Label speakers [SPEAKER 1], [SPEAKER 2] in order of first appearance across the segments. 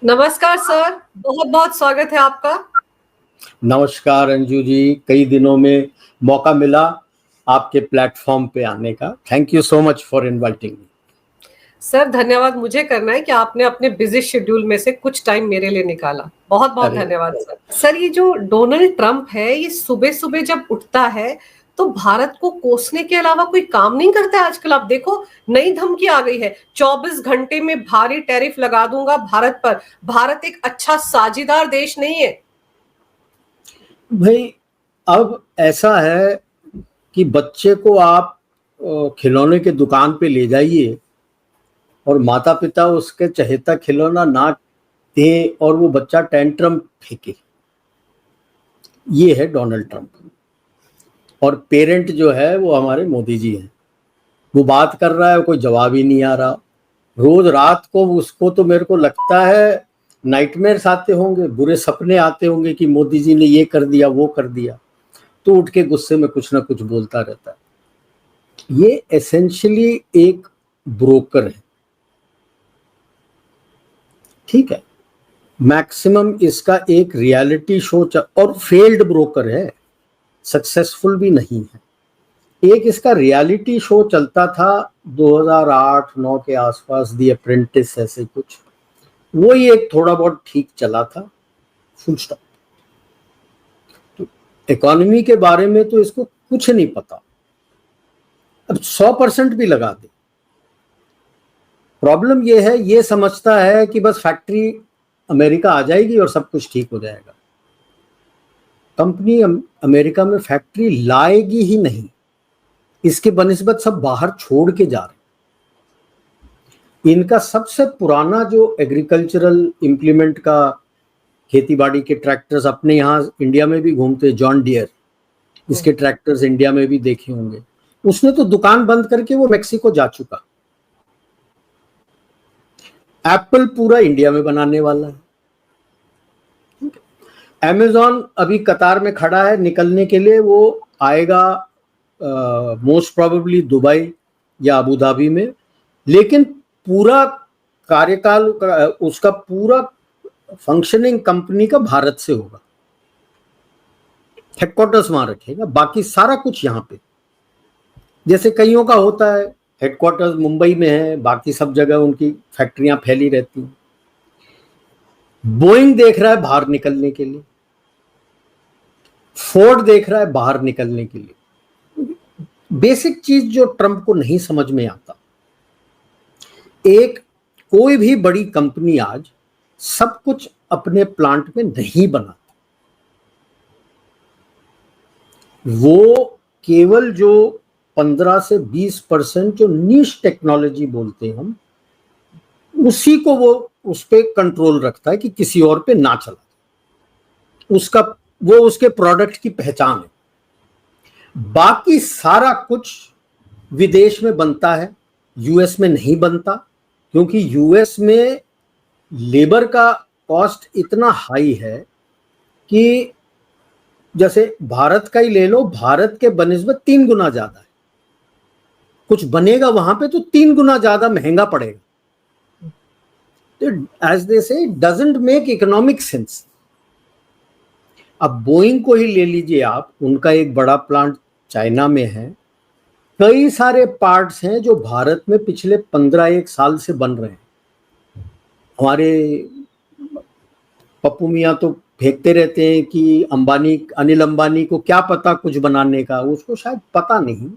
[SPEAKER 1] नमस्कार सर, बहुत बहुत स्वागत है आपका।
[SPEAKER 2] नमस्कार अंजू जी, कई दिनों में मौका मिला आपके प्लेटफॉर्म पे आने का। Thank you so much for inviting me.
[SPEAKER 1] Sir धन्यवाद मुझे करना है कि आपने अपने बिजी शेड्यूल में से कुछ टाइम मेरे लिए निकाला। बहुत बहुत
[SPEAKER 2] अरे
[SPEAKER 1] धन्यवाद सर। सर ये जो डोनाल्ड ट्रंप है, ये सुबह सुबह जब उठता है तो भारत को कोसने के अलावा कोई काम नहीं करता है। आजकल आप देखो, नई धमकी आ गई है, 24 घंटे में भारी टैरिफ लगा दूंगा भारत पर। भारत एक अच्छा साझेदार देश नहीं है
[SPEAKER 2] भाई, अब ऐसा है कि बच्चे को आप खिलौने के दुकान पे ले जाइए और माता पिता उसके चहेता खिलौना ना दे और वो बच्चा टेंट्रम फेंके। ये है डोनाल्ड ट्रंप। और पेरेंट जो है वो हमारे मोदी जी हैं। वो बात कर रहा है, कोई जवाब ही नहीं आ रहा। रोज रात को उसको तो मेरे को लगता है नाइटमेयर्स आते होंगे, बुरे सपने आते होंगे कि मोदी जी ने ये कर दिया वो कर दिया, तो उठ के गुस्से में कुछ ना कुछ बोलता रहता है। ये एसेंशियली एक ब्रोकर है, ठीक है। मैक्सिमम इसका एक रियलिटी शो और फेल्ड ब्रोकर है, सक्सेसफुल भी नहीं है। एक इसका रियलिटी शो चलता था 2008-9 के आसपास, दी अप्रेंटिस ऐसे कुछ, वो ही एक थोड़ा बहुत ठीक चला था, फुल स्टॉप। तो इकोनॉमी के बारे में तो इसको कुछ नहीं पता। अब 100% भी लगा दे, प्रॉब्लम ये है, ये समझता है कि बस फैक्ट्री अमेरिका आ जाएगी और सब कुछ ठीक हो जाएगा। कंपनी अमेरिका में फैक्ट्री लाएगी ही नहीं, इसके बनिस्बत सब बाहर छोड़ के जा रहे। इनका सबसे पुराना जो एग्रीकल्चरल इम्प्लीमेंट का, खेतीबाड़ी के ट्रैक्टर्स अपने यहाँ इंडिया में भी घूमते, जॉन डियर, इसके ट्रैक्टर्स इंडिया में भी देखे होंगे। उसने तो दुकान बंद करके वो मेक्सिको जा चुका। एप्पल पूरा इंडिया में बनाने वाला है। अमेजॉन अभी कतार में खड़ा है निकलने के लिए, वो आएगा मोस्ट प्रोबेबली दुबई या अबू धाबी में, लेकिन पूरा कार्यकाल उसका पूरा फंक्शनिंग कंपनी का भारत से होगा। हेडक्वार्टर्स वहां रखेगा, बाकी सारा कुछ यहां पे। जैसे कईयों का होता है, हेडक्वार्टर्स मुंबई में है, बाकी सब जगह उनकी फैक्ट्रियां फैली रहती हैं। बोइंग देख रहा है बाहर निकलने के लिए, फोर्ड देख रहा है बाहर निकलने के लिए। बेसिक चीज जो ट्रंप को नहीं समझ में आता, एक कोई भी बड़ी कंपनी आज सब कुछ अपने प्लांट में नहीं बनाती। वो केवल जो 15 से 20% जो नीश टेक्नोलॉजी बोलते हैं हम, उसी को वो उस पे कंट्रोल रखता है कि किसी और पे ना चला। उसका वो उसके प्रोडक्ट की पहचान है। बाकी सारा कुछ विदेश में बनता है, यूएस में नहीं बनता, क्योंकि यूएस में लेबर का कॉस्ट इतना हाई है कि जैसे भारत का ही ले लो, भारत के बनिस्बत 3 गुना ज्यादा है। कुछ बनेगा वहां पे तो 3 गुना ज्यादा महंगा पड़ेगा। एज दे से डजंट मेक इकोनॉमिक सेंस। अब बोइंग को ही ले लीजिए आप, उनका एक बड़ा प्लांट चाइना में है। कई सारे पार्ट्स हैं जो भारत में पिछले 15-1 साल से बन रहे हैं। हमारे पप्पू मियाँ तो फेंकते रहते हैं कि अनिल अंबानी को क्या पता कुछ बनाने का, उसको शायद पता नहीं।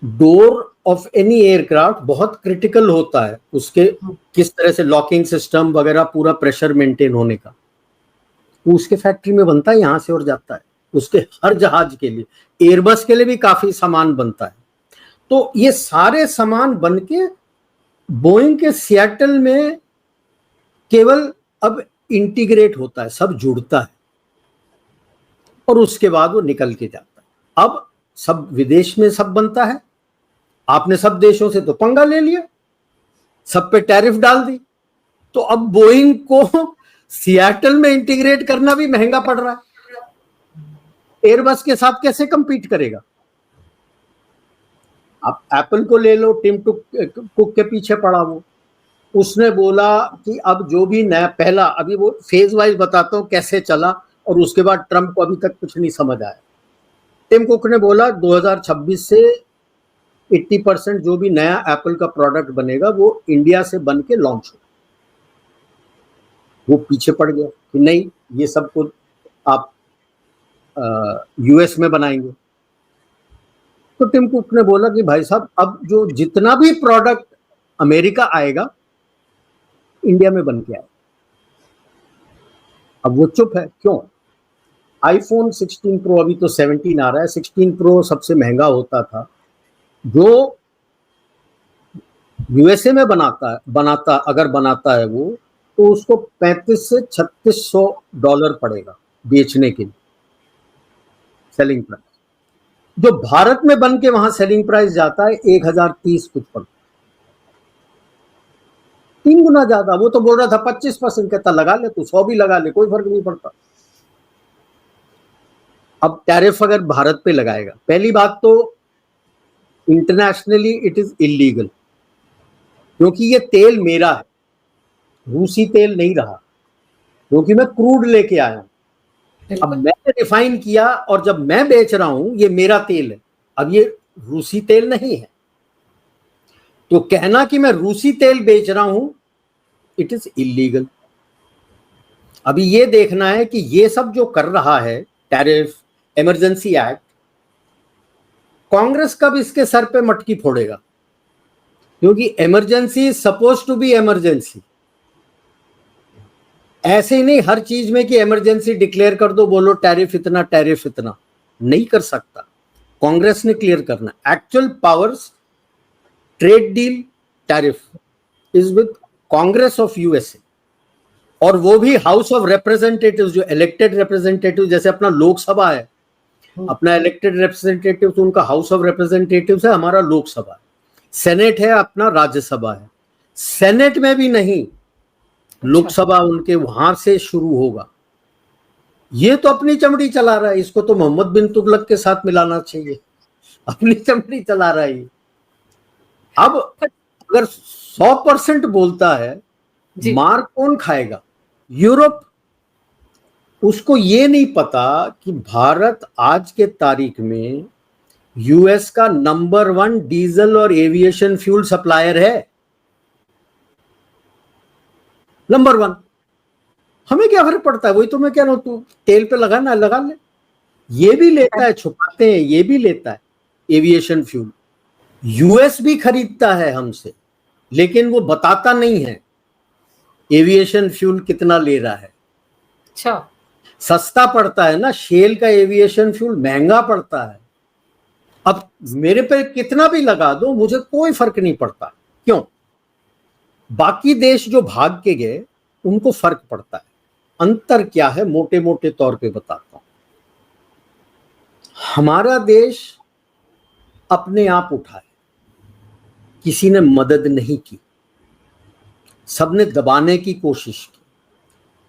[SPEAKER 2] डोर ऑफ एनी एयरक्राफ्ट बहुत क्रिटिकल होता है, उसके किस तरह से लॉकिंग सिस्टम वगैरह, पूरा प्रेशर मेंटेन होने का, वो उसके फैक्ट्री में बनता है, यहां से और जाता है। उसके हर जहाज के लिए, एयरबस के लिए भी काफी सामान बनता है। तो ये सारे सामान बन के बोइंग के सियाटल में केवल अब इंटीग्रेट होता है, सब जुड़ता है और उसके बाद वो निकल के जाता है। अब सब विदेश में सब बनता है, आपने सब देशों से तो पंगा ले लिया, सब पे टैरिफ डाल दी, तो अब बोइंग को सियाटल में इंटीग्रेट करना भी महंगा पड़ रहा है। एयरबस के साथ कैसे कंपीट करेगा? आप एप्पल को ले लो, टिम कुक के पीछे पड़ा वो, उसने बोला कि अब जो भी नया पहला, अभी वो फेज वाइज बताता हूँ कैसे चला, और उसके बाद ट्रम्प को अभी तक कुछ नहीं समझ आया। टिम कुक ने बोला 2026 से 80% जो भी नया एप्पल का प्रोडक्ट बनेगा वो इंडिया से बन के लॉन्च हो। वो पीछे पड़ गया कि नहीं, ये सब कुछ आप यूएस में बनाएंगे। तो टिम कुक ने बोला कि भाई साहब, अब जो जितना भी प्रोडक्ट अमेरिका आएगा इंडिया में बन के आएगा। अब वो चुप है, क्यों? आईफोन 16 प्रो, अभी तो 17 आ रहा है, 16 प्रो सबसे महंगा होता था, जो यूएसए में अगर बनाता है वो, तो उसको 35 से $3600 पड़ेगा बेचने के लिए, सेलिंग प्राइस। जो भारत में बन के वहां सेलिंग प्राइस जाता है 1030 कुछ पड़ता, 3 गुना ज्यादा। वो तो बोल रहा था 25%, कहता लगा ले तू, 100 भी लगा ले, कोई फर्क नहीं पड़ता। अब टैरिफ अगर भारत पे लगाएगा, पहली बात तो इंटरनेशनली इट इज इलीगल, क्योंकि ये तेल मेरा है, रूसी तेल नहीं रहा, क्योंकि मैं क्रूड लेके आया हूं। अब मैंने रिफाइन किया और जब मैं बेच रहा हूं, ये मेरा तेल है, अब ये रूसी तेल नहीं है। तो कहना कि मैं रूसी तेल बेच रहा हूं, इट इज इलीगल। अभी ये देखना है कि ये सब जो कर रहा है, टैरिफ, इमरजेंसी एक्ट, कांग्रेस कब इसके सर पे मटकी फोड़ेगा, क्योंकि emergency is suppose to be emergency. ऐसे ही नहीं हर चीज में कि इमरजेंसी डिक्लेयर कर दो, बोलो टैरिफ इतना, टैरिफ इतना, नहीं कर सकता। कांग्रेस ने क्लियर करना, actual powers, trade deal, tariff is with Congress of USA, और वो भी हाउस ऑफ रिप्रेजेंटेटिव, जो इलेक्टेड रिप्रेजेंटेटिव, जैसे अपना लोकसभा है, अपना इलेक्टेड रिप्रेजेंटेटिव तो उनका हाउस ऑफ रिप्रेजेंटेटिव है, हमारा लोकसभा है, सेनेट है, अपना राज्यसभा है। सेनेट में भी नहीं, लोकसभा उनके वहां से शुरू होगा। ये तो अपनी चमड़ी चला रहा है, इसको तो मोहम्मद बिन तुगलक के साथ मिलाना चाहिए, अपनी चमड़ी चला रहा है। अब अगर 100% बोलता है, मार कौन खाएगा? यूरोप। उसको ये नहीं पता कि भारत आज के तारीख में यूएस का नंबर 1 डीजल और एविएशन फ्यूल सप्लायर है, नंबर 1। हमें क्या फर्क पड़ता है? वही तो मैं कह रहा हूं, तू तेल पे लगाना लगा ले। ये भी लेता है, छुपाते हैं, ये भी लेता है एविएशन फ्यूल। यूएस भी खरीदता है हमसे, लेकिन वो बताता नहीं है एविएशन फ्यूल कितना ले रहा है।
[SPEAKER 1] अच्छा,
[SPEAKER 2] सस्ता पड़ता है ना, शेल का एविएशन फ्यूल महंगा पड़ता है। अब मेरे पे कितना भी लगा दो, मुझे कोई फर्क नहीं पड़ता। क्यों? बाकी देश जो भाग के गए उनको फर्क पड़ता है। अंतर क्या है, मोटे मोटे तौर पे बताता हूं। हमारा देश अपने आप उठा है, किसी ने मदद नहीं की, सबने दबाने की कोशिश की,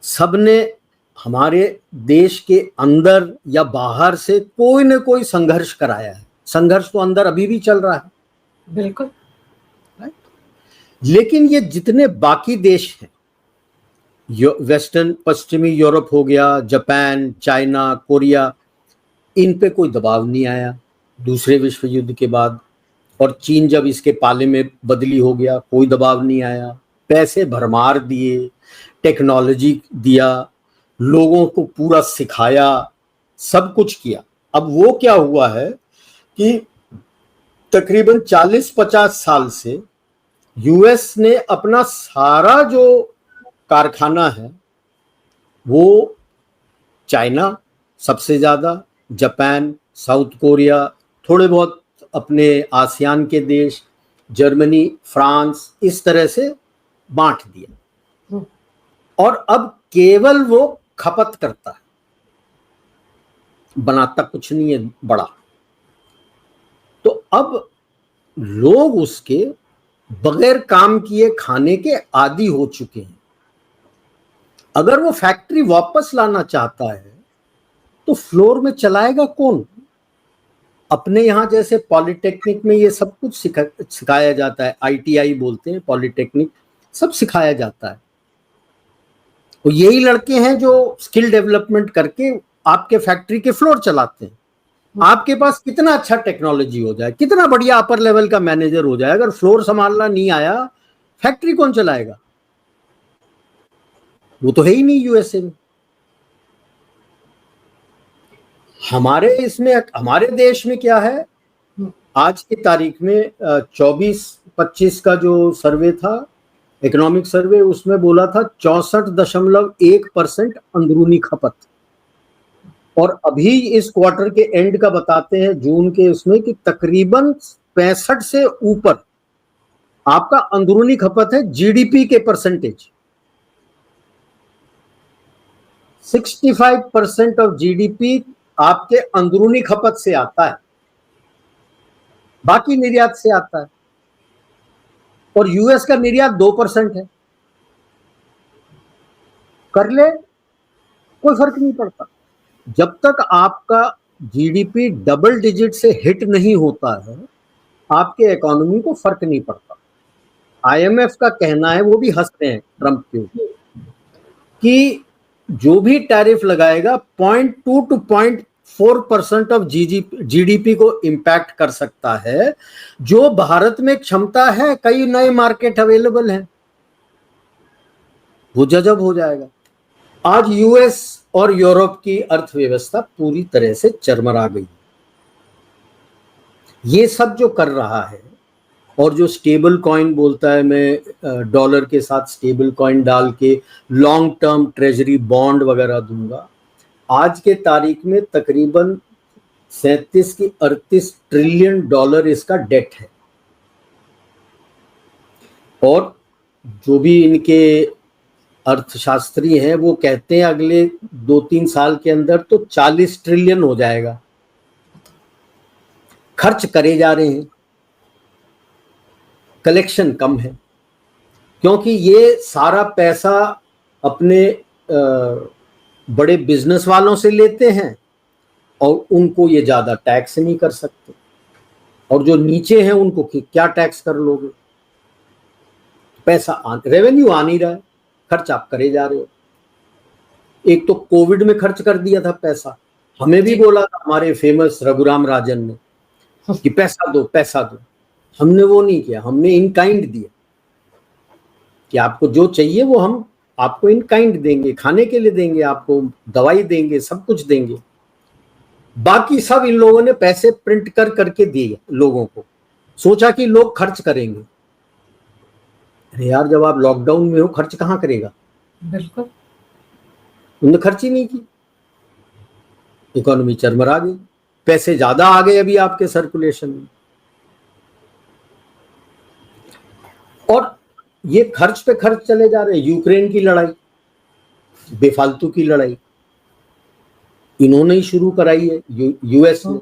[SPEAKER 2] सबने हमारे देश के अंदर या बाहर से कोई न कोई संघर्ष कराया है। संघर्ष तो अंदर अभी भी चल रहा है,
[SPEAKER 1] बिल्कुल।
[SPEAKER 2] लेकिन ये जितने बाकी देश हैं, वेस्टर्न, पश्चिमी यूरोप हो गया, जापान, चाइना, कोरिया, इन पे कोई दबाव नहीं आया दूसरे विश्व युद्ध के बाद। और चीन जब इसके पाले में बदली हो गया, कोई दबाव नहीं आया। पैसे भरमार दिए, टेक्नोलॉजी दिया, लोगों को पूरा सिखाया, सब कुछ किया। अब वो क्या हुआ है कि तकरीबन 40-50 साल से यूएस ने अपना सारा जो कारखाना है वो चाइना सबसे ज्यादा, जापान, साउथ कोरिया, थोड़े बहुत अपने आसियान के देश, जर्मनी, फ्रांस, इस तरह से बांट दिया। और अब केवल वो खपत करता है, बनाता कुछ नहीं है बड़ा। तो अब लोग उसके बगैर काम किए खाने के आदी हो चुके हैं। अगर वो फैक्ट्री वापस लाना चाहता है तो फ्लोर में चलाएगा कौन? अपने यहां जैसे पॉलिटेक्निक में ये सब कुछ सिखाया जाता है, आईटीआई बोलते हैं, पॉलिटेक्निक सब सिखाया जाता है। तो यही लड़के हैं जो स्किल डेवलपमेंट करके आपके फैक्ट्री के फ्लोर चलाते हैं। आपके पास कितना अच्छा टेक्नोलॉजी हो जाए, कितना बढ़िया अपर लेवल का मैनेजर हो जाए, अगर फ्लोर संभालना नहीं आया, फैक्ट्री कौन चलाएगा? वो तो है ही नहीं यूएसए में। हमारे देश में क्या है, आज की तारीख में 24-25 का जो सर्वे था, इकोनॉमिक सर्वे, उसमें बोला था 64.1% अंदरूनी खपत। और अभी इस क्वार्टर के एंड का बताते हैं, जून के उसमें, कि तकरीबन 65 से ऊपर आपका अंदरूनी खपत है जीडीपी के परसेंटेज। 65% ऑफ जीडीपी आपके अंदरूनी खपत से आता है, बाकी निर्यात से आता है। और यूएस का निर्यात 2% है। कर ले, कोई फर्क नहीं पड़ता। जब तक आपका जीडीपी डबल डिजिट से हिट नहीं होता है, आपके इकोनॉमी को फर्क नहीं पड़ता। आईएमएफ का कहना है, वो भी हंस रहे हैं ट्रंप के ऊपर, कि जो भी टैरिफ लगाएगा 0.2 to 0.4% ऑफ जीडीपी को इंपैक्ट कर सकता है। जो भारत में क्षमता है, कई नए मार्केट अवेलेबल हैं, वो जजब हो जाएगा। आज यूएस और यूरोप की अर्थव्यवस्था पूरी तरह से चरमरा गई। ये सब जो कर रहा है, और जो स्टेबल कॉइन बोलता है, मैं डॉलर के साथ स्टेबल कॉइन डाल के लॉन्ग टर्म ट्रेजरी बॉन्ड वगैरह दूंगा। आज के तारीख में तकरीबन 37 की 38 ट्रिलियन डॉलर इसका डेट है। और जो भी इनके अर्थशास्त्री हैं, वो कहते हैं अगले 2-3 साल के अंदर तो 40 ट्रिलियन हो जाएगा। खर्च करे जा रहे हैं, कलेक्शन कम है, क्योंकि ये सारा पैसा अपने बड़े बिजनेस वालों से लेते हैं और उनको ये ज्यादा टैक्स नहीं कर सकते। और जो नीचे हैं उनको क्या टैक्स कर लोगे? रेवेन्यू आ नहीं रहा है, खर्च आप करे जा रहे हो। एक तो कोविड में खर्च कर दिया था पैसा, हमें भी बोला था हमारे फेमस रघुराम राजन ने कि पैसा दो पैसा दो। हमने वो नहीं किया, हमने इन काइंड दिया कि आपको जो चाहिए वो हम आपको इन काइंड देंगे, खाने के लिए देंगे, आपको दवाई देंगे, सब कुछ देंगे। बाकी सब इन लोगों ने पैसे प्रिंट करके दिए लोगों को, सोचा कि लोग खर्च करेंगे। अरे यार, जब आप लॉकडाउन में हो, खर्च कहाँ करेगा?
[SPEAKER 1] बिल्कुल,
[SPEAKER 2] उन्होंने खर्च ही नहीं की, इकोनॉमी चरमरा गई, पैसे ज्यादा आ गए अभी आपके सर्कुलेशन में। और ये खर्च पे खर्च चले जा रहे हैं। यूक्रेन की लड़ाई, बेफालतू की लड़ाई इन्होंने ही शुरू कराई है, यूएस ने।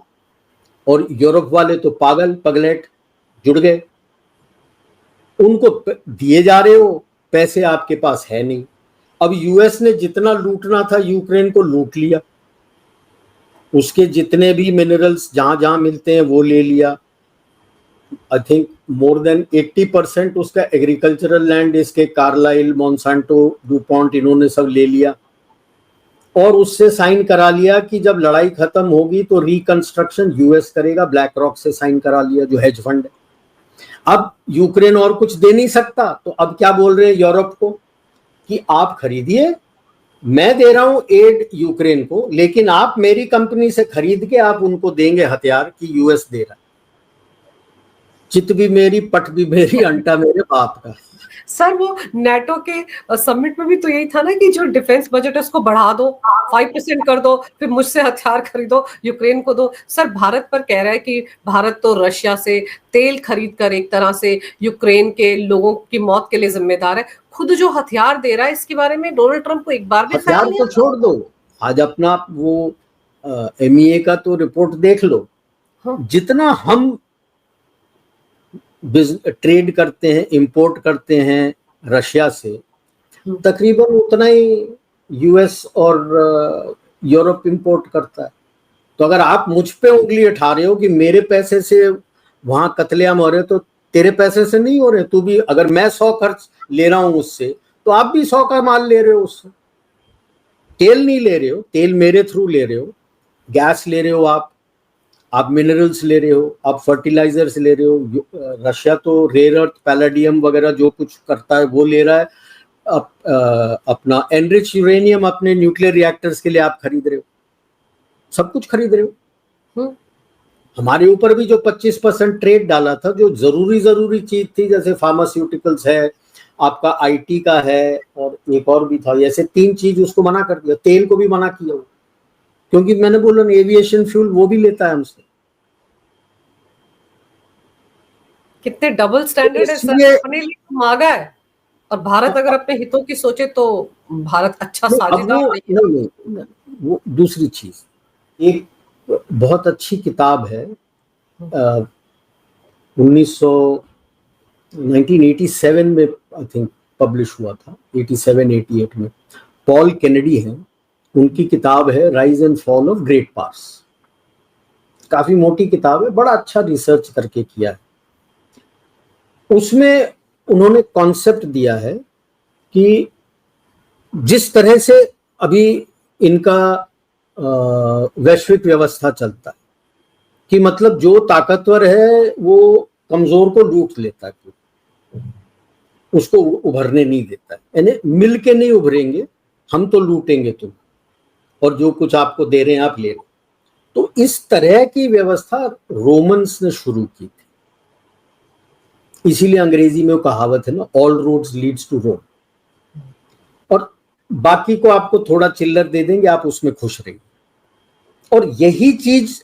[SPEAKER 2] और यूरोप वाले तो पागल पगलेट जुड़ गए, उनको दिए जा रहे हो, पैसे आपके पास है नहीं। अब यूएस ने जितना लूटना था यूक्रेन को लूट लिया, उसके जितने भी मिनरल्स जहां जहां मिलते हैं वो ले लिया। आई थिंक मोर देन 80% उसका एग्रीकल्चरल लैंड इसके कार्लाइल, मॉन्सांटो, डुपॉन्ट, इन्होंने सब ले लिया। और उससे साइन करा लिया कि जब लड़ाई खत्म होगी तो रिकंस्ट्रक्शन यूएस करेगा, ब्लैक रॉक से साइन करा लिया, जो हेज फंड है। अब यूक्रेन और कुछ दे नहीं सकता, तो अब क्या बोल रहे हैं यूरोप को कि आप खरीदिए, मैं दे रहा हूं एड यूक्रेन को, लेकिन आप मेरी कंपनी से खरीद के आप उनको देंगे हथियार कि यूएस दे रहा है। चित भी मेरी, पट भी मेरी, अंटा मेरे बाप का।
[SPEAKER 1] सर वो नेटो के समिट में भी तो यही था ना कि जो डिफेंस बजट है उसको बढ़ा दो, 5% कर दो, फिर मुझसे हथियार खरीदो, यूक्रेन को दो। सर भारत पर कह रहा है कि भारत तो रशिया से तेल खरीद कर एक तरह से यूक्रेन के लोगों की मौत के लिए जिम्मेदार है। खुद जो हथियार दे रहा है, इसके बारे में डोनाल्ड ट्रंप को एक बार भी
[SPEAKER 2] हथियार तो छोड़ दो, आज अपना वो MEA का तो रिपोर्ट देख लो। जितना हम ट्रेड करते हैं, इंपोर्ट करते हैं रशिया से, तकरीबन उतना ही यूएस और यूरोप इंपोर्ट करता है। तो अगर आप मुझ पे उंगली उठा रहे हो कि मेरे पैसे से वहां कत्लेआम हो रहे, तो तेरे पैसे से नहीं हो रहे। तू भी, अगर मैं 100 ले रहा हूं उससे, तो आप भी 100 का माल ले रहे हो उससे। तेल नहीं ले रहे हो, तेल मेरे थ्रू ले रहे हो, गैस ले रहे हो आप मिनरल्स ले रहे हो, आप फर्टिलाइजर्स ले रहे हो। रशिया तो रेयर अर्थ पैलेडियम वगैरह जो कुछ करता है वो ले रहा है। अपना एनरिच यूरेनियम अपने न्यूक्लियर रिएक्टर्स के लिए आप खरीद रहे हो, सब कुछ खरीद रहे हो। हमारे ऊपर भी जो 25% ट्रेड डाला था, जो जरूरी चीज थी, जैसे फार्मास्यूटिकल्स है, आपका आईटी का है, और एक और भी था, ऐसे 3 चीज उसको मना कर दिया। तेल को भी मना किया वो, क्योंकि मैंने बोला एविएशन फ्यूल वो भी लेता है हमसे।
[SPEAKER 1] कितने डबल स्टैंडर्ड है सर, अपने लिए तो मांगा है, और भारत अगर अपने हितों की सोचे तो भारत अच्छा साझेदार
[SPEAKER 2] नहीं, वो दूसरी चीज। एक बहुत अच्छी किताब है 1987 में आई थिंक पब्लिश हुआ था, 87-88 में। पॉल केनेडी हैं, उनकी किताब है rise and fall of great powers. काफी मोटी किताब है, बड़ा अच्छा रिसर्च करके किया है। उसमें उन्होंने कॉन्सेप्ट दिया है कि जिस तरह से अभी इनका वैश्विक व्यवस्था चलता है, कि मतलब जो ताकतवर है वो कमजोर को लूट लेता है, उसको उभरने नहीं देता है। यानी मिल के नहीं उभरेंगे, हम तो लूटेंगे तुम, और जो कुछ आपको दे रहे हैं आप ले रहे। तो इस तरह की व्यवस्था रोमन्स ने शुरू की थी। इसीलिए अंग्रेजी में वो कहावत है ना, ऑल रोड्स लीड्स टू रोम। और बाकी को आपको थोड़ा चिल्लर दे देंगे, आप उसमें खुश रहेंगे। और यही चीज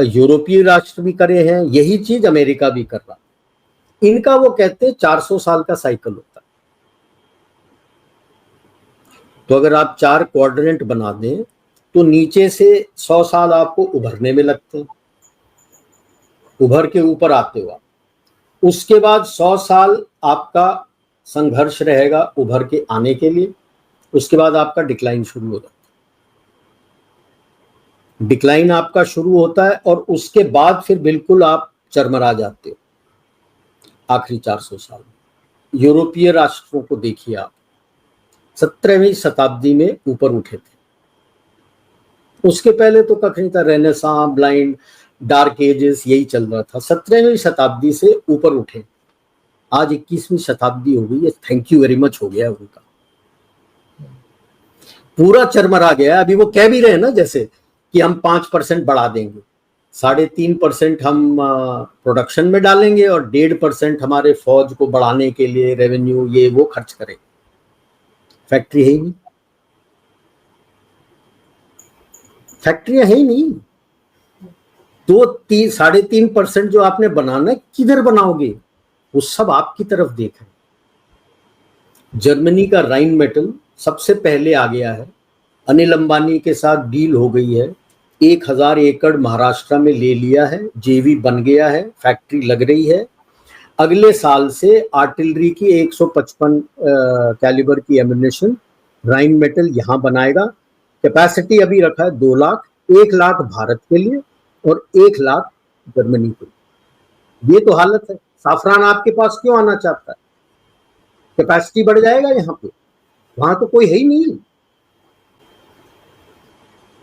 [SPEAKER 2] यूरोपीय राष्ट्र भी करे हैं, यही चीज अमेरिका भी कर रहा है। इनका वो कहते हैं 400 साल का साइकिल होता है। तो अगर आप 4 क्वाड्रेंट बना दें तो नीचे से 100 साल आपको उभरने में लगते हैं, उभर के ऊपर आते हो आप। उसके बाद 100 साल आपका संघर्ष रहेगा उभर के आने के लिए। उसके बाद आपका डिक्लाइन शुरू हो जाता है। डिक्लाइन आपका शुरू होता है और उसके बाद फिर बिल्कुल आप चरमरा जाते हो आखिरी 400 साल में। यूरोपीय राष्ट्रों को देखिए आप, 17वीं शताब्दी में ऊपर उठे थे। उसके पहले तो कख नहीं था, रेनेसां, ब्लाइंड, डार्क एजेस, यही चल रहा था। 17वीं शताब्दी से ऊपर उठे। आज 21वीं शताब्दी हो गई है, थैंक यू वेरी मच हो गया उनका, पूरा चरमरा गया। अभी वो कह भी रहे हैं ना, जैसे कि हम 5% बढ़ा देंगे, 3.5% हम प्रोडक्शन में डालेंगे और 1.5% हमारे फौज को बढ़ाने के लिए रेवेन्यू ये वो खर्च करें। फैक्ट्री है ही नहीं, फैक्ट्रियां है ही नहीं। 3.5% जो आपने बनाना है, किधर बनाओगे? वो सब आपकी तरफ देख रहे हैं। जर्मनी का राइन मेटल सबसे पहले आ गया है, अनिल अंबानी के साथ डील हो गई है, 1000 एकड़ महाराष्ट्र में ले लिया है, जेवी बन गया है, फैक्ट्री लग रही है। अगले साल से आर्टिलरी की 155 कैलिबर की एम्युनिशन राइन मेटल यहां बनाएगा। कैपेसिटी अभी रखा है 2 लाख, 1 लाख भारत के लिए और 1 लाख जर्मनी के लिए। ये तो हालत है। साफरान आपके पास क्यों आना चाहता है? कैपेसिटी बढ़ जाएगा यहाँ पे, वहां तो कोई है ही नहीं।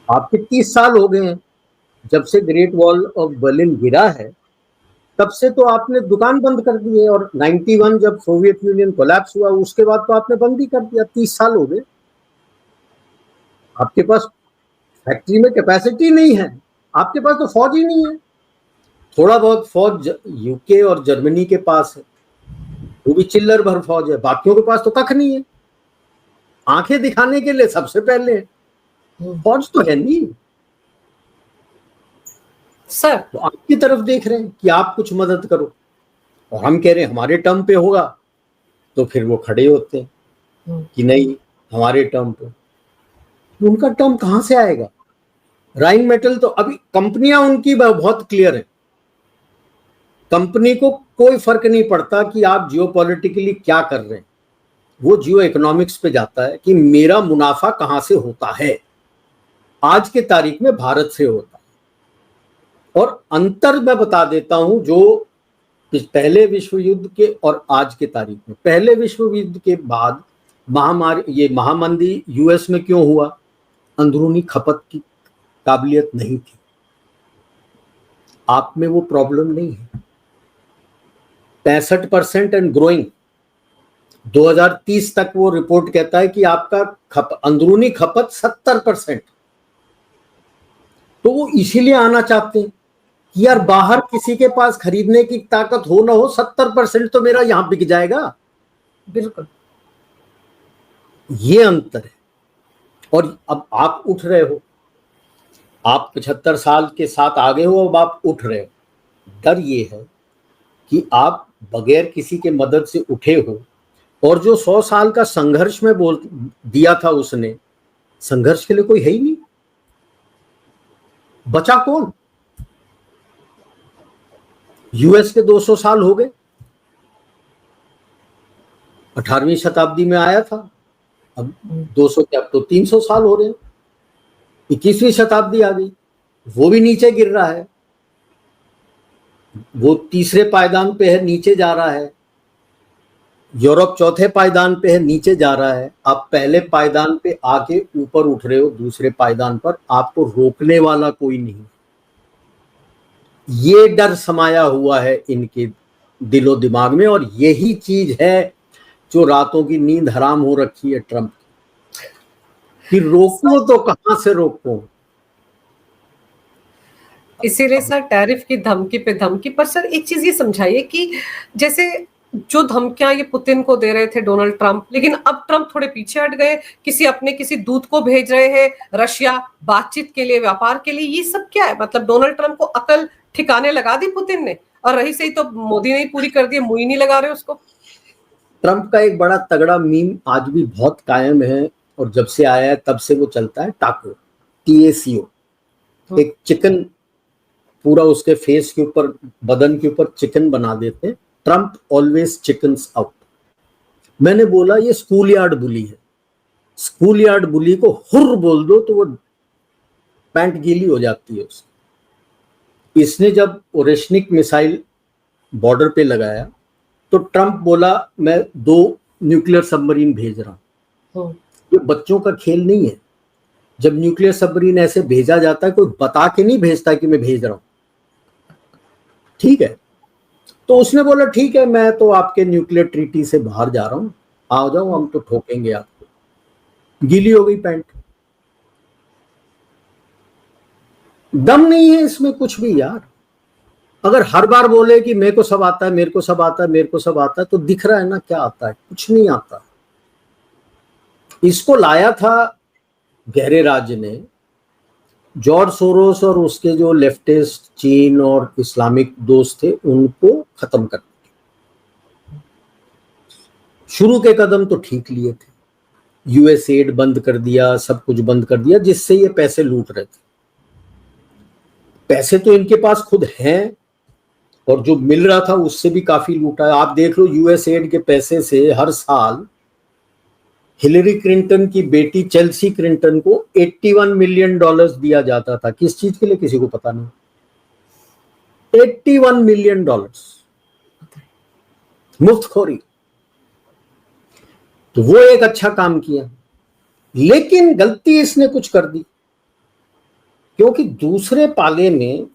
[SPEAKER 2] आपके 30 साल हो गए हैं जब से ग्रेट वॉल ऑफ बर्लिन गिरा है, तब से तो आपने दुकान बंद कर दी है। और 91 जब सोवियत यूनियन कोलैप्स हुआ, उसके बाद तो आपने बंद ही कर दिया। 30 साल हो गए, आपके पास फैक्ट्री में कैपेसिटी नहीं है, आपके पास तो फौज ही नहीं है। थोड़ा बहुत फौज यूके और जर्मनी के पास है, वो भी चिल्लर भर फौज है, बाकियों के पास तो कख नहीं है। आंखें दिखाने के लिए सबसे पहले फौज तो है नहीं
[SPEAKER 1] सर।
[SPEAKER 2] तो आपकी तरफ देख रहे हैं कि आप कुछ मदद करो, और हम कह रहे हैं हमारे टर्म पे होगा, तो फिर वो खड़े होते हैं कि नहीं हमारे टर्म पे। उनका टर्म कहां से आएगा? राइन मेटल तो अभी कंपनियां उनकी बहुत क्लियर है। कंपनी को कोई फर्क नहीं पड़ता कि आप जियोपॉलिटिकली क्या कर रहे हैं, वो जियो इकोनॉमिक्स पे जाता है कि मेरा मुनाफा कहां से होता है। आज के तारीख में भारत से होता है। और अंतर मैं बता देता हूं, जो पहले विश्व युद्ध के और आज के तारीख में, पहले विश्व युद्ध के बाद ये महामंदी यूएस में क्यों हुआ? अंदरूनी खपत की काबिलियत नहीं थी। आप में वो प्रॉब्लम नहीं है। 65% एंड ग्रोइंग। 2030 तक वो रिपोर्ट कहता है कि आपका अंदरूनी खपत 70%। तो वो इसीलिए आना चाहते हैं कि यार बाहर किसी के पास खरीदने की ताकत हो ना हो, 70% तो मेरा यहां बिक जाएगा।
[SPEAKER 1] बिल्कुल,
[SPEAKER 2] ये अंतर है। और अब आप उठ रहे हो, आप 75 साल के साथ आगे हो, अब आप उठ रहे हो। डर ये है कि आप बगैर किसी के मदद से उठे हो, और जो 100 साल का संघर्ष में बोल दिया था उसने, संघर्ष के लिए कोई है ही नहीं। बचा कौन? यूएस के 200 साल हो गए, 18वीं शताब्दी में आया था, अब 200 क्या, अब तो 300 साल हो रहे हैं। 21वीं शताब्दी आ गई, वो भी नीचे गिर रहा है, वो तीसरे पायदान पे है, नीचे जा रहा है। यूरोप चौथे पायदान पे है, नीचे जा रहा है। आप पहले पायदान पे आके ऊपर उठ रहे हो, दूसरे पायदान पर। आपको रोकने वाला कोई नहीं। ये डर समाया हुआ है इनके दिलो दिमाग में, और यही चीज है जो रातों की नींद हराम हो रखी है ट्रंप की। रोको तो कहां से रोको?
[SPEAKER 1] इसीलिए सर टैरिफ की धमकी पे धमकी। पर सर एक चीज ये समझाइए कि जैसे जो धमकियां ये पुतिन को दे रहे थे डोनाल्ड ट्रंप, लेकिन अब ट्रंप थोड़े पीछे हट गए, किसी दूत को भेज रहे हैं रशिया बातचीत के लिए, व्यापार के लिए। ये सब क्या है? मतलब डोनाल्ड ट्रंप को अकल ठिकाने लगा दी पुतिन ने, और रही सही तो मोदी ने ही पूरी कर दी, मुई नहीं लगा रहे उसको।
[SPEAKER 2] ट्रंप का एक बड़ा तगड़ा मीम आज भी बहुत कायम है, और जब से आया है तब से वो चलता है। टाको, TACO। एक चिकन, पूरा उसके फेस के ऊपर, बदन के ऊपर चिकन बना देते हैं। Trump always chickens out. मैंने बोला ये स्कूल यार्ड बुली है। स्कूल यार्ड बुली को हुर्र बोल दो तो वो पैंट गीली हो जाती है उसकी। इसने जब ओरेशनिक मिसाइल बॉर्डर पे लगाया तो ट्रंप बोला मैं 2 न्यूक्लियर सबमरीन भेज रहा हूं। ये बच्चों का खेल नहीं है। जब न्यूक्लियर सबमरीन ऐसे भेजा जाता है, कोई बता के नहीं भेजता कि मैं भेज रहा हूं, ठीक है? तो उसने बोला ठीक है, मैं तो आपके न्यूक्लियर ट्रीटी से बाहर जा रहा हूं, आ जाओ, हम तो ठोकेंगे आपको। गीली हो गई पैंट। दम नहीं है इसमें कुछ भी यार। अगर हर बार बोले कि मेरे को सब आता है, मेरे को सब आता है, मेरे को सब आता है, तो दिख रहा है ना क्या आता है? कुछ नहीं आता। इसको लाया था गहरे राज्य ने, जॉर्ज सोरोस और उसके जो लेफ्टिस्ट चीन और इस्लामिक दोस्त थे, उनको खत्म कर दिया। शुरू के कदम तो ठीक लिए थे, यूएसएड बंद कर दिया, सब कुछ बंद कर दिया, जिससे ये पैसे लूट रहे थे। पैसे तो इनके पास खुद हैं, और जो मिल रहा था उससे भी काफी लूटा है। आप देख लो, यूएसएड के पैसे से हर साल हिलरी क्लिंटन की बेटी चेल्सी क्लिंटन को $81 मिलियन दिया जाता था। किस चीज के लिए किसी को पता नहीं। $81 मिलियन, मुफ्तखोरी। तो वो एक अच्छा काम किया, लेकिन गलती इसने कुछ कर दी, क्योंकि दूसरे पाले में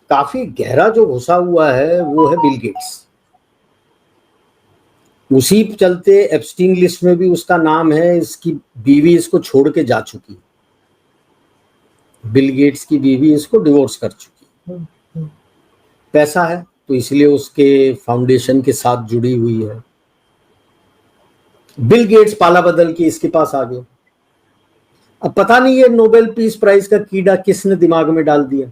[SPEAKER 2] काफी गहरा जो घुसा हुआ है वो है बिल गेट्स। उसी चलते एप्स्टीन लिस्ट में भी उसका नाम है। इसकी बीवी इसको छोड़ के जा चुकी, बिल गेट्स की बीवी इसको डिवोर्स कर चुकी। पैसा है तो इसलिए उसके फाउंडेशन के साथ जुड़ी हुई है। बिल गेट्स पाला बदल के इसके पास आ गए। अब पता नहीं ये नोबेल पीस प्राइज का कीड़ा किसने दिमाग में डाल दिया।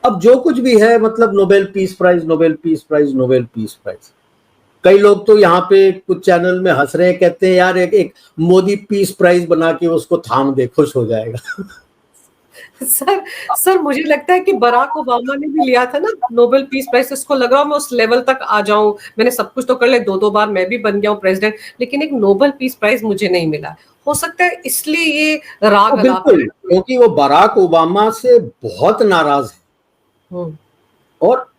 [SPEAKER 2] अब जो कुछ भी है, मतलब Nobel peace prize, Nobel peace prize, Nobel peace prize. कई लोग तो यहाँ पे कुछ चैनल में हंस रहे हैं, कहते हैं यार एक मोदी पीस प्राइज बना के उसको थाम दे, खुश हो जाएगा।
[SPEAKER 1] सर मुझे लगता है कि बराक ओबामा ने भी लिया था ना नोबेल पीस प्राइज। इसको लग रहा मैं उस लेवल तक आ जाऊं, मैंने सब कुछ तो कर लिया, 2 बार मैं भी बन गया हूं प्रेसिडेंट, लेकिन एक नोबेल पीस प्राइज मुझे नहीं मिला। हो सकता है इसलिए ये राग अलाप।
[SPEAKER 2] बिल्कुल, क्योंकि वो बराक ओबामा से बहुत नाराज है। और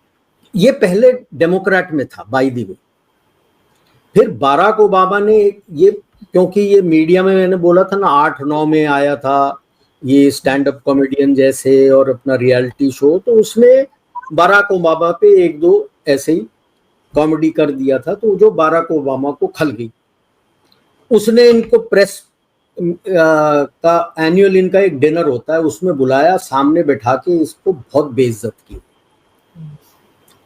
[SPEAKER 2] ये पहले डेमोक्रेट में था बाय द वे। फिर बाराक ओबामा ने ये, क्योंकि ये मीडिया में मैंने बोला था ना 8-9 में आया था ये स्टैंड अप कॉमेडियन जैसे और अपना रियलिटी शो, तो उसने बाराक ओबामा पे 1-2 ऐसे ही कॉमेडी कर दिया था, तो जो बाराक ओबामा को खल गई। उसने इनको प्रेस का एनुअल इनका एक डिनर होता है, उसमें बुलाया, सामने बैठा के इसको बहुत बेइज्जत की,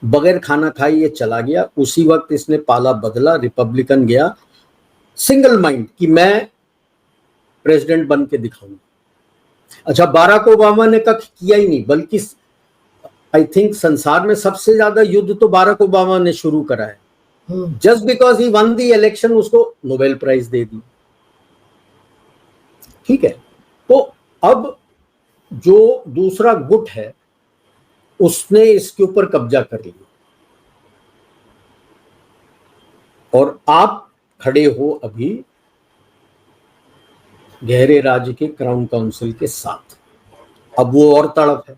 [SPEAKER 2] बगैर खाना खाए ये चला गया। उसी वक्त इसने पाला बदला, रिपब्लिकन गया सिंगल माइंड कि मैं प्रेसिडेंट बन के दिखाऊंगा। अच्छा, बाराक ओबामा ने कख किया ही नहीं, बल्कि आई थिंक संसार में सबसे ज्यादा युद्ध तो बाराक ओबामा ने शुरू करा है। Just because he one the election उसको नोबेल प्राइज दे दी। ठीक है, तो अब जो दूसरा गुट है उसने इसके ऊपर कब्जा कर लिया, और आप खड़े हो अभी गहरे राज्य के क्राउन काउंसिल के साथ। अब वो और तड़प है,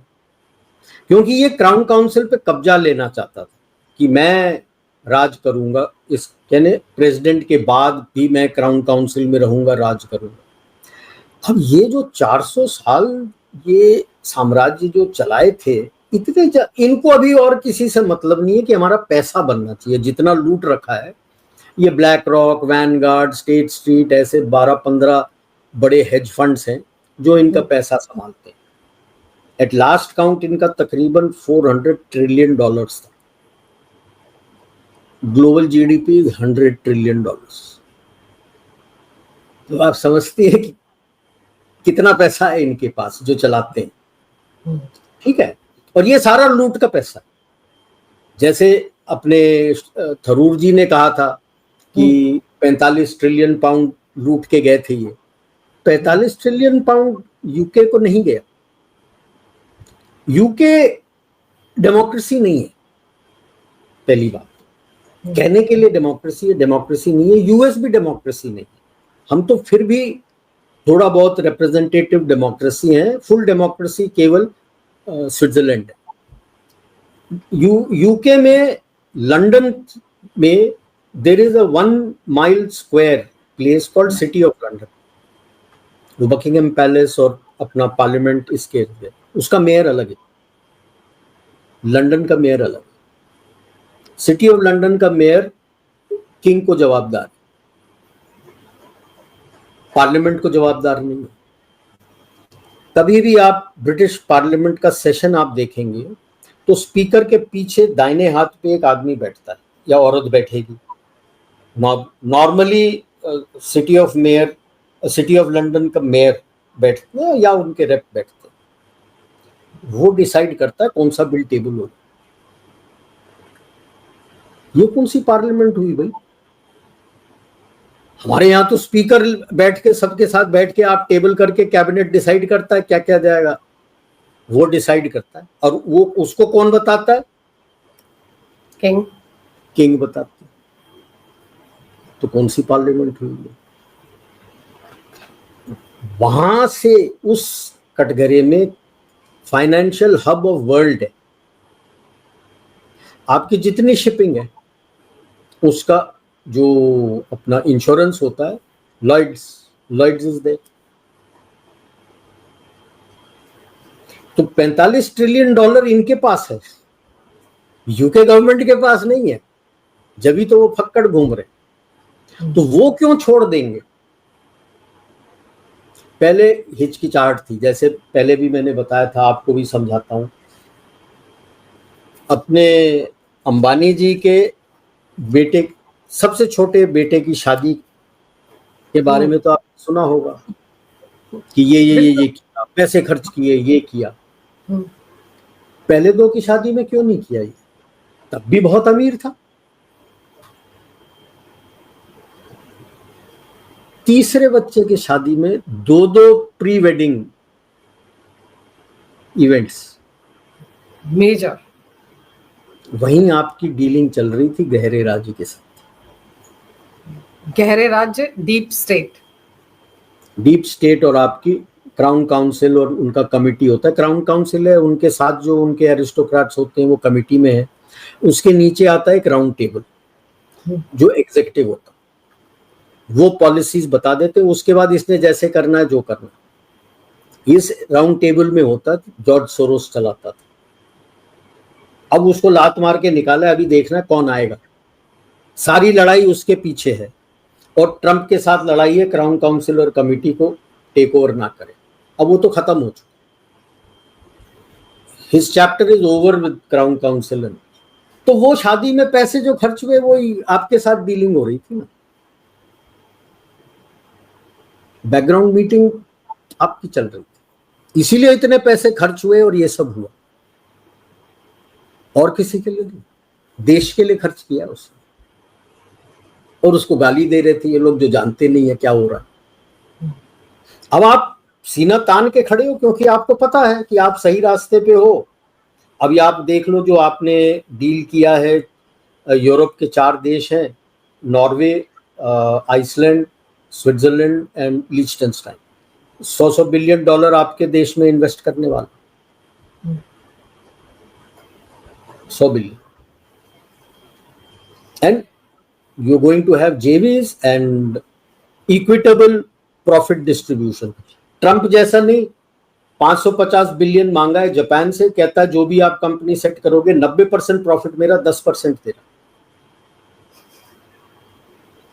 [SPEAKER 2] क्योंकि ये क्राउन काउंसिल पे कब्जा लेना चाहता था कि मैं राज करूंगा, इस कहने प्रेसिडेंट के बाद भी मैं क्राउन काउंसिल में रहूंगा, राज करूंगा। अब ये जो 400 साल ये साम्राज्य जो चलाए थे, इतने इनको अभी और किसी से मतलब नहीं है कि हमारा पैसा बनना चाहिए। जितना लूट रखा है, ये black rock, Vanguard, state street, ऐसे 12-15 बड़े हेज फंड्स हैं जो इनका पैसा संभालते हैं। एट लास्ट काउंट इनका तकरीबन $400 ट्रिलियन था। Global GDP 100 trillion. तो आप समझते हैं कि कितना पैसा है इनके पास जो चलाते हैं। ठीक है, और ये सारा लूट का पैसा। जैसे अपने थरूर जी ने कहा था कि 45 ट्रिलियन पाउंड लूट के गए थे। ये 45 ट्रिलियन पाउंड यूके को नहीं गया। यूके डेमोक्रेसी नहीं है, पहली बात। कहने के लिए डेमोक्रेसी है, डेमोक्रेसी नहीं है। यूएस भी डेमोक्रेसी नहीं है। हम तो फिर भी थोड़ा बहुत रिप्रेजेंटेटिव डेमोक्रेसी है। फुल डेमोक्रेसी केवल स्विट्जरलैंड है। यूके में, लंदन में there is a 1 mile square place called City of London. Buckingham Palace और अपना पार्लियामेंट इसके, उसका मेयर अलग है, लंदन का मेयर अलग है। सिटी ऑफ लंदन का मेयर किंग को जवाबदार है, पार्लियामेंट को जवाबदार नहीं है। कभी भी आप ब्रिटिश पार्लियामेंट का सेशन आप देखेंगे तो स्पीकर के पीछे दाहिने हाथ पे एक आदमी बैठता है या औरत बैठेगी। नॉर्मली सिटी ऑफ लंदन का मेयर बैठते हैं या उनके रेप बैठते हैं। वो डिसाइड करता है कौन सा बिल टेबल हो। ये कौन सी पार्लियामेंट हुई भाई? हमारे यहाँ तो स्पीकर बैठ के, सबके साथ बैठ के आप टेबल करके कैबिनेट डिसाइड करता है क्या क्या जाएगा, वो डिसाइड करता है। और वो उसको कौन बताता है? किंग बताता है। तो कौन सी पार्लियामेंट हुई है? वहां से उस कटघरे में फाइनेंशियल हब ऑफ वर्ल्ड है। आपकी जितनी शिपिंग है उसका जो अपना इंश्योरेंस होता है, लॉयड्स इज देयर। तो $45 ट्रिलियन इनके पास है, यूके गवर्नमेंट के पास नहीं है। जब भी तो वो फक्कड़ घूम रहे, तो वो क्यों छोड़ देंगे? पहले हिचकिचाहट थी, जैसे पहले भी मैंने बताया था, आपको भी समझाता हूं। अपने अंबानी जी के बेटे, सबसे छोटे बेटे की शादी के बारे में तो आपने सुना होगा कि ये किया, पैसे खर्च किए, ये किया। पहले 2 की शादी में क्यों नहीं किया? ये तब भी बहुत अमीर था। तीसरे बच्चे की शादी में 2 प्री वेडिंग इवेंट्स,
[SPEAKER 1] मेजर।
[SPEAKER 2] वहीं आपकी डीलिंग चल रही थी गहरे राज्य के साथ।
[SPEAKER 1] गहरे राज्य, डीप
[SPEAKER 2] स्टेट और आपकी क्राउन काउंसिल और उनका कमिटी होता है। क्राउन काउंसिल है, उनके साथ जो उनके एरिस्टोक्रेट्स होते हैं वो कमिटी में है। उसके नीचे आता है एक राउंड टेबल जो एग्जीक्यूटिव होता, वो पॉलिसीज बता देते, उसके बाद इसने जैसे करना है जो करना है। इस राउंड टेबल में होता जॉर्ज सोरोस चलाता था। अब उसको लात मार के निकाला, अभी देखना कौन आएगा। सारी लड़ाई उसके पीछे है और ट्रंप के साथ लड़ाई है क्राउन काउंसिल और कमिटी को टेक ओवर ना करे। अब वो तो खत्म हो चुका, his chapter is over with crown council. तो वो शादी में पैसे जो खर्च हुए वो आपके साथ डीलिंग हो रही थी ना, बैकग्राउंड मीटिंग आपकी चल रही थी, इसीलिए इतने पैसे खर्च हुए और ये सब हुआ। और किसी के लिए नहीं, देश के लिए खर्च किया उसने। और उसको गाली दे रहे थे ये लोग जो जानते नहीं है क्या हो रहा है। अब आप सीना तान के खड़े हो क्योंकि आपको पता है कि आप सही रास्ते पे हो। अभी आप देख लो जो आपने डील किया है, यूरोप के 4 देश हैं, नॉर्वे, आइसलैंड, स्विट्जरलैंड एंड लिechtenstein। $100 बिलियन आपके देश में इन्वेस्ट करने वाला, 100 billion. And you are going to have JVs and equitable profit distribution. Trump जैसा नहीं, 550 बिलियन मांगा है जापान से, कहता है जो भी आप कंपनी सेट करोगे 90% प्रॉफिट मेरा, 10% तेरा।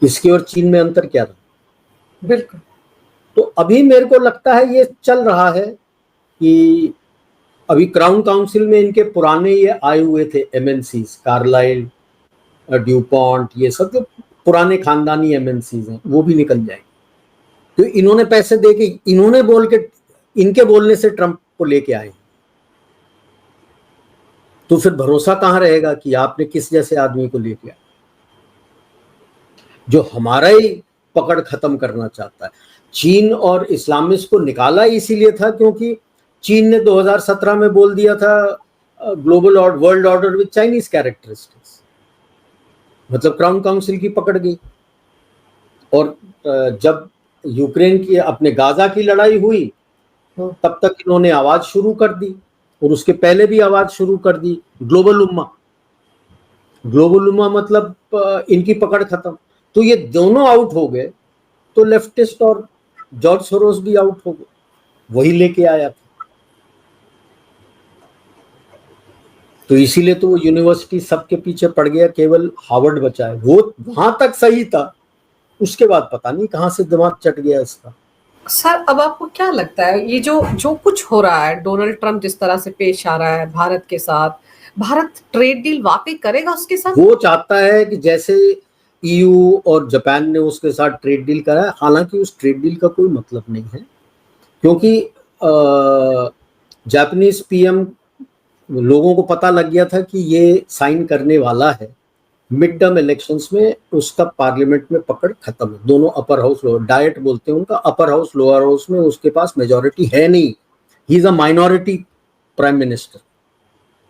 [SPEAKER 2] इसकी और चीन में अंतर क्या रहा?
[SPEAKER 1] बिल्कुल।
[SPEAKER 2] तो अभी मेरे को लगता है ये चल रहा है कि अभी क्राउन काउंसिल में इनके पुराने ये आए हुए थे MNCs, कार्लाइल, ड्यूपॉन्ट, ये सब जो पुराने खानदानी MNCs हैं वो भी निकल जाएंगे। तो इन्होंने पैसे दे के, इन्होंने बोल के, इनके बोलने से ट्रंप को लेके आए, तो फिर भरोसा कहां रहेगा कि आपने किस जैसे आदमी को लेके आए जो हमारा ही पकड़ खत्म करना चाहता है। चीन और इस्लामिस्ट को निकाला इसीलिए था क्योंकि चीन ने 2017 में बोल दिया था ग्लोबल और world order with Chinese characteristics, मतलब क्राउन काउंसिल की पकड़ गई। और जब यूक्रेन की अपने गाजा की लड़ाई हुई तब तक इन्होंने आवाज शुरू कर दी, और उसके पहले भी आवाज शुरू कर दी ग्लोबल उम्मा। ग्लोबल उम्मा मतलब इनकी पकड़ खत्म। तो ये दोनों आउट हो गए तो लेफ्टिस्ट और जॉर्ज सोरोस भी आउट हो गए, वही लेके आया था। तो इसीलिए तो वो यूनिवर्सिटी सबके पीछे पड़ गया, केवल हार्वर्ड बचा है। वो वहां तक सही था, उसके बाद पता नहीं कहां से दिमाग चट गया इसका।
[SPEAKER 1] सर अब आपको क्या लगता है ये जो जो कुछ हो रहा है, डोनाल्ड ट्रंप जिस तरह से पेश आ रहा है भारत के साथ, भारत ट्रेड डील वाकई करेगा उसके साथ?
[SPEAKER 2] वो चाहता है कि जैसे EU और जापान ने उसके साथ ट्रेड डील करा है, हालांकि उस ट्रेड डील का कोई मतलब नहीं है क्योंकि जापानीज PM लोगों को पता लग गया था कि ये साइन करने वाला है। मिड टर्म इलेक्शंस में उसका पार्लियामेंट में पकड़ खत्म है। दोनों अपर हाउस, लोअर डाइट बोलते हैं उनका, अपर हाउस लोअर हाउस में उसके पास मेजॉरिटी है नहीं। He is a minority prime minister,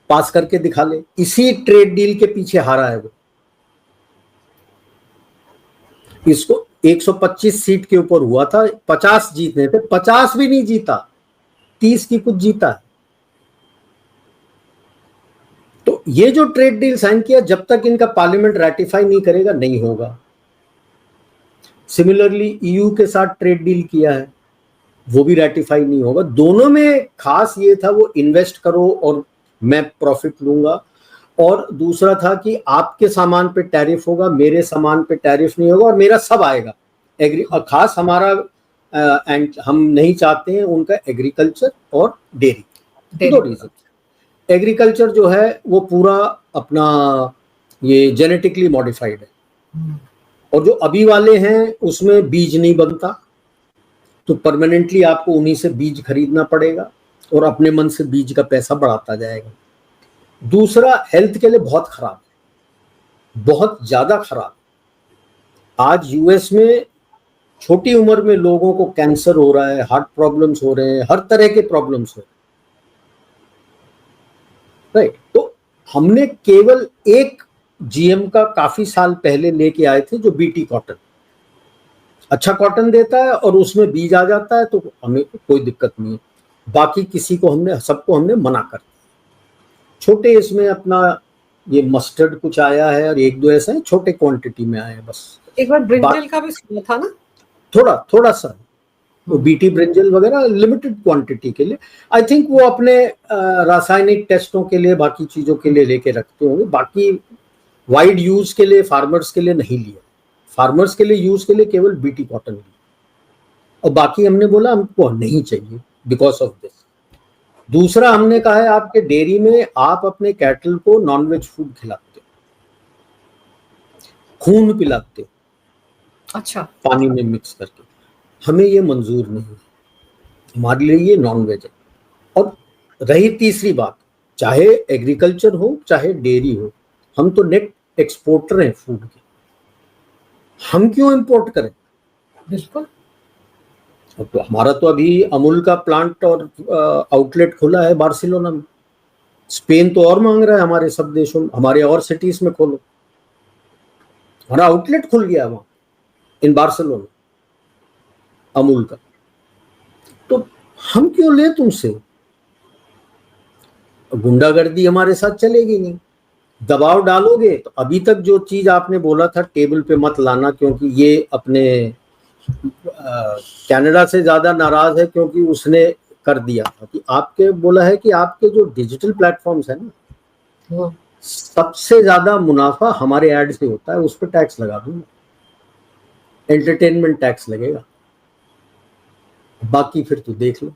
[SPEAKER 2] पास करके दिखा ले। इसी ट्रेड डील के पीछे हारा है वो। इसको 125 सीट के ऊपर हुआ था, 50 जीतने थे, 50 भी नहीं जीता, 30 की कुछ जीता है। तो ये जो ट्रेड डील साइन किया, जब तक इनका पार्लियामेंट रैटिफाई नहीं करेगा नहीं होगा। सिमिलरली EU के साथ ट्रेड डील किया है, वो भी रैटिफाई नहीं होगा। दोनों में खास ये था वो इन्वेस्ट करो और मैं प्रॉफिट लूंगा, और दूसरा था कि आपके सामान पे टैरिफ होगा, मेरे सामान पे टैरिफ नहीं होगा और मेरा सब आएगा। और खास हमारा एंड हम नहीं चाहते हैं उनका एग्रीकल्चर और डेयरी। दो रीजन। एग्रीकल्चर जो है वो पूरा अपना ये जेनेटिकली मॉडिफाइड है, और जो अभी वाले हैं उसमें बीज नहीं बनता, तो परमानेंटली आपको उन्हीं से बीज खरीदना पड़ेगा और अपने मन से बीज का पैसा बढ़ाता जाएगा। दूसरा, हेल्थ के लिए बहुत खराब है, बहुत ज्यादा खराब। आज US में छोटी उम्र में लोगों को कैंसर हो रहा है, हार्ट प्रॉब्लम्स हो रहे हैं, हर तरह के प्रॉब्लम्स हो रहे हैं, राइट। तो हमने केवल एक GM का काफी साल पहले लेके आए थे जो BT कॉटन, अच्छा कॉटन देता है और उसमें बीज आ जाता है, तो हमें कोई दिक्कत नहीं है। बाकी किसी को हमने, सबको हमने मना कर दिया। छोटे इसमें अपना ये मस्टर्ड कुछ आया है और एक दो ऐसे हैं छोटे क्वांटिटी में आए हैं बस।
[SPEAKER 1] एक बार ब्रिंजल का भी सुना था ना,
[SPEAKER 2] थोड़ा थोड़ा सा वो बीटी ब्रिंजल वगैरह लिमिटेड क्वांटिटी के लिए। आई थिंक वो अपने रासायनिक टेस्टों के लिए बाकी चीजों के लिए लेके रखते होंगे, बाकी वाइड यूज के लिए फार्मर्स के लिए नहीं लिया। फार्मर्स के लिए यूज के लिए केवल बीटी कॉटन लिया, और बाकी हमने बोला हमको नहीं चाहिए बिकॉज ऑफ दिस। दूसरा हमने कहा है आपके डेयरी में आप अपने कैटल को नॉनवेज फूड खिलाते हो, खून पिलाते हो,
[SPEAKER 1] अच्छा,
[SPEAKER 2] पानी में मिक्स करके, हमें ये मंजूर नहीं है, हमारे लिए ये नॉनवेज है। और रही तीसरी बात, चाहे एग्रीकल्चर हो चाहे डेयरी हो, हम तो नेट एक्सपोर्टर हैं फूड के, हम क्यों इंपोर्ट करें?
[SPEAKER 1] बिल्कुल।
[SPEAKER 2] तो हमारा तो अभी अमूल का प्लांट और आउटलेट खुला है बार्सिलोना में, स्पेन तो और मांग रहा है हमारे सब देशों में, हमारे और सिटीज में खोलो, हमारा आउटलेट खुल गया वहां इन बार्सिलोना अमूल का, तो हम क्यों ले तुमसे? गुंडागर्दी हमारे साथ चलेगी नहीं, दबाव डालोगे तो अभी तक जो चीज आपने बोला था टेबल पे मत लाना, क्योंकि ये अपने कनाडा से ज्यादा नाराज है क्योंकि उसने कर दिया था कि आपके बोला है कि आपके जो डिजिटल प्लेटफॉर्म्स है ना, सबसे ज्यादा मुनाफा हमारे ऐड से होता है, उस पर टैक्स लगा दूंगा, एंटरटेनमेंट टैक्स लगेगा, बाकी फिर तू देख लो।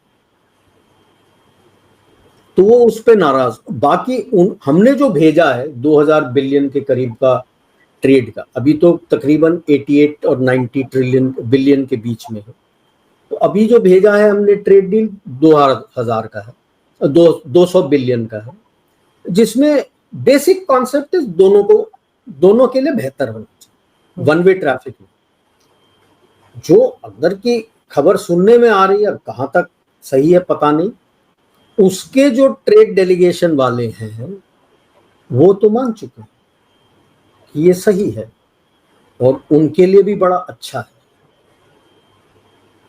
[SPEAKER 2] तो वो उस पे नाराज। बाकी हमने जो भेजा है 2000 बिलियन के करीब का ट्रेड का, अभी तो तकरीबन 88 और 90 ट्रिलियन बिलियन के बीच में है, तो अभी जो भेजा है हमने ट्रेड डील 2000 का है, 200 बिलियन का है, जिसमें बेसिक कॉन्सेप्ट दोनों के लिए बेहतर होना चाहिए। वन वे ट्रैफिक में जो अंदर की खबर सुनने में आ रही है, कहां तक सही है पता नहीं, उसके जो ट्रेड डेलीगेशन वाले हैं वो तो मान चुके हैं कि ये सही है और उनके लिए भी बड़ा अच्छा है,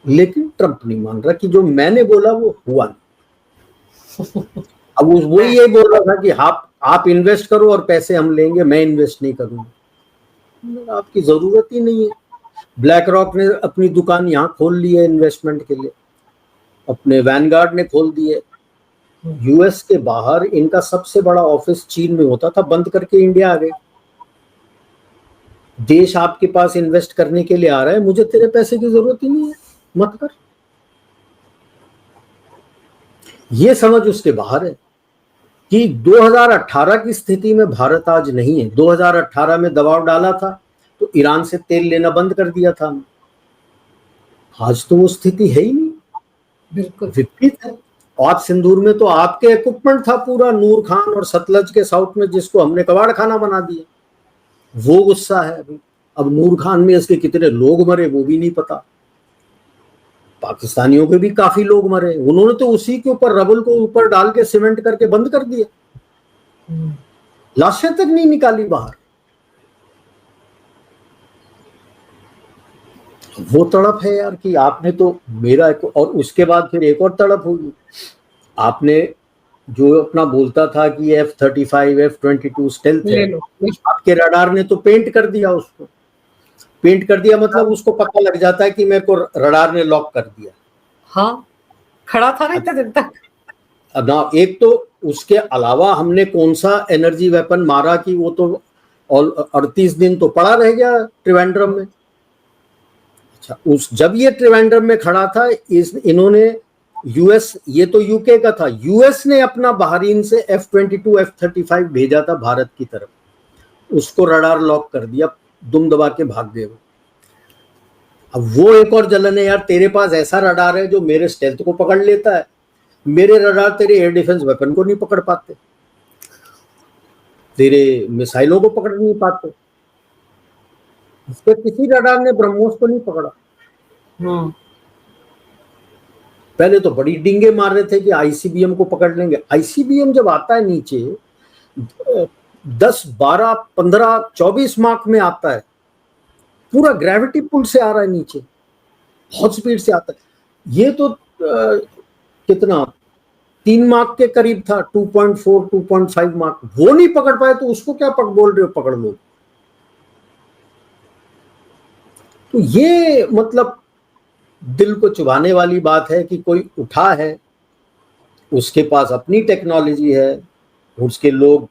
[SPEAKER 2] लेकिन ट्रंप नहीं मान रहा कि जो मैंने बोला वो हुआ नहीं। अब वो ये बोल रहा था कि आप इन्वेस्ट करो और पैसे हम लेंगे, मैं इन्वेस्ट नहीं करूंगा। आपकी जरूरत ही नहीं है। ब्लैक रॉक ने अपनी दुकान यहाँ खोल ली है इन्वेस्टमेंट के लिए, अपने वैनगार्ड ने खोल दी है, यूएस के बाहर इनका सबसे बड़ा ऑफिस चीन में होता था, बंद करके इंडिया आ गए। देश आपके पास इन्वेस्ट करने के लिए आ रहा है, मुझे तेरे पैसे की जरूरत ही नहीं है, मत कर। ये समझ उसके बाहर है कि 2018 की स्थिति में भारत आज नहीं है। 2018 में दबाव डाला था तो ईरान से तेल लेना बंद कर दिया था, आज तो वो स्थिति है ही नहीं,
[SPEAKER 1] बिल्कुल
[SPEAKER 2] विपरीत है। आप सिंदूर में तो आपके इक्विपमेंट था पूरा, नूर खान और सतलज के साउथ में, जिसको हमने कबाड़ खाना बना दिया, वो गुस्सा है अभी। अब नूर खान में इसके कितने लोग मरे वो भी नहीं पता, पाकिस्तानियों के भी काफी लोग मरे, उन्होंने तो उसी के ऊपर रबल को ऊपर डाल के सीमेंट करके बंद कर दिया, लाशें तक नहीं निकाली बाहर। वो तड़प है यार कि आपने तो मेरा और उसके बाद फिर एक और तड़प होगी, आपने जो अपना बोलता था कि F-35 F-22 स्टेल्थ है, आपके रडार ने तो पेंट कर दिया उसको। पेंट कर दिया मतलब उसको पता लग जाता है कि मेरे को रडार ने लॉक कर दिया।
[SPEAKER 1] हाँ, खड़ा था ना इतने दिन तक।
[SPEAKER 2] अब ना, एक तो उसके अलावा हमने कौन सा एनर्जी वेपन मारा कि वो तो 38 दिन तो पड़ा रह गया त्रिवेंद्रम में। अच्छा, जब ये त्रिवेंद्रम में खड़ा था, इन्होंने यूएस, ये तो यूके का था, यूएस ने अपना बहरीन से F-22 F-35 भेजा था भारत की तरफ, उसको रडार लॉक कर दिया, दुम दबा के भाग गए वो। अब वो एक और जलन है यार, तेरे पास ऐसा रडार है जो मेरे स्टेल्थ को पकड़ लेता है, मेरे रडार तेरे एयर डिफेंस वेपन को नहीं पकड़ पाते, तेरे मिसाइलों को पकड़ नहीं पाते, उसके किसी रडार ने ब्रह्मोस को नहीं पकड़ा। पहले तो बड़ी डिंगे मार रहे थे कि आईसीबीएम को पकड़ लेंगे। आईसीबीएम जब आता है नीचे 10, 12, 15, 24 मार्क में आता है, पूरा ग्रेविटी पुल से आ रहा है नीचे, बहुत स्पीड से आता है। ये तो कितना 3 मार्क के करीब था, 2.4 2.5 मार्क, वो नहीं पकड़ पाए तो उसको क्या बोल रहे हो पकड़ लो। तो ये मतलब दिल को चुभाने वाली बात है कि कोई उठा है, उसके पास अपनी टेक्नोलॉजी है, उसके लोग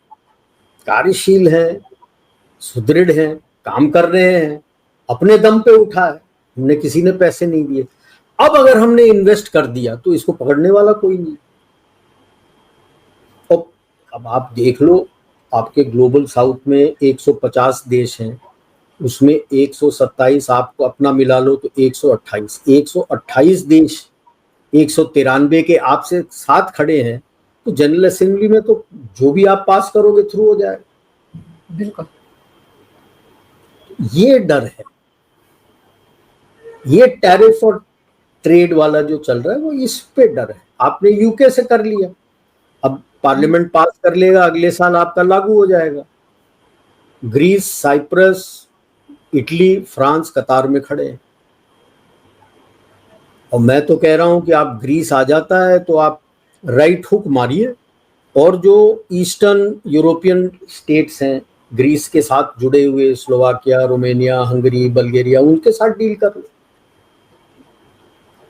[SPEAKER 2] कार्यशील हैं, सुदृढ़ हैं, काम कर रहे हैं, अपने दम पे उठा है, हमने किसी ने पैसे नहीं दिए। अब अगर हमने इन्वेस्ट कर दिया तो इसको पकड़ने वाला कोई नहीं। अब आप देख लो, आपके ग्लोबल साउथ में 150 देश हैं, उसमें 127 आपको अपना मिला लो तो 128 देश 193 के आपसे साथ खड़े हैं, तो जनरल असेंबली में तो जो भी आप पास करोगे थ्रू हो जाएगा।
[SPEAKER 1] बिल्कुल,
[SPEAKER 2] ये डर है, ये टैरिफ और ट्रेड वाला जो चल रहा है वो इस पे डर है। आपने यूके से कर लिया, अब पार्लियामेंट पास कर लेगा, अगले साल आपका लागू हो जाएगा। ग्रीस, साइप्रस, इटली, फ्रांस कतार में खड़े हैं। और मैं तो कह रहा हूं कि आप ग्रीस आ जाता है तो आप राइट हुक मारिए, और जो ईस्टर्न यूरोपियन स्टेट्स हैं ग्रीस के साथ जुड़े हुए, स्लोवाकिया, रोमानिया, हंगरी, बल्गेरिया, उनके साथ डील कर लो।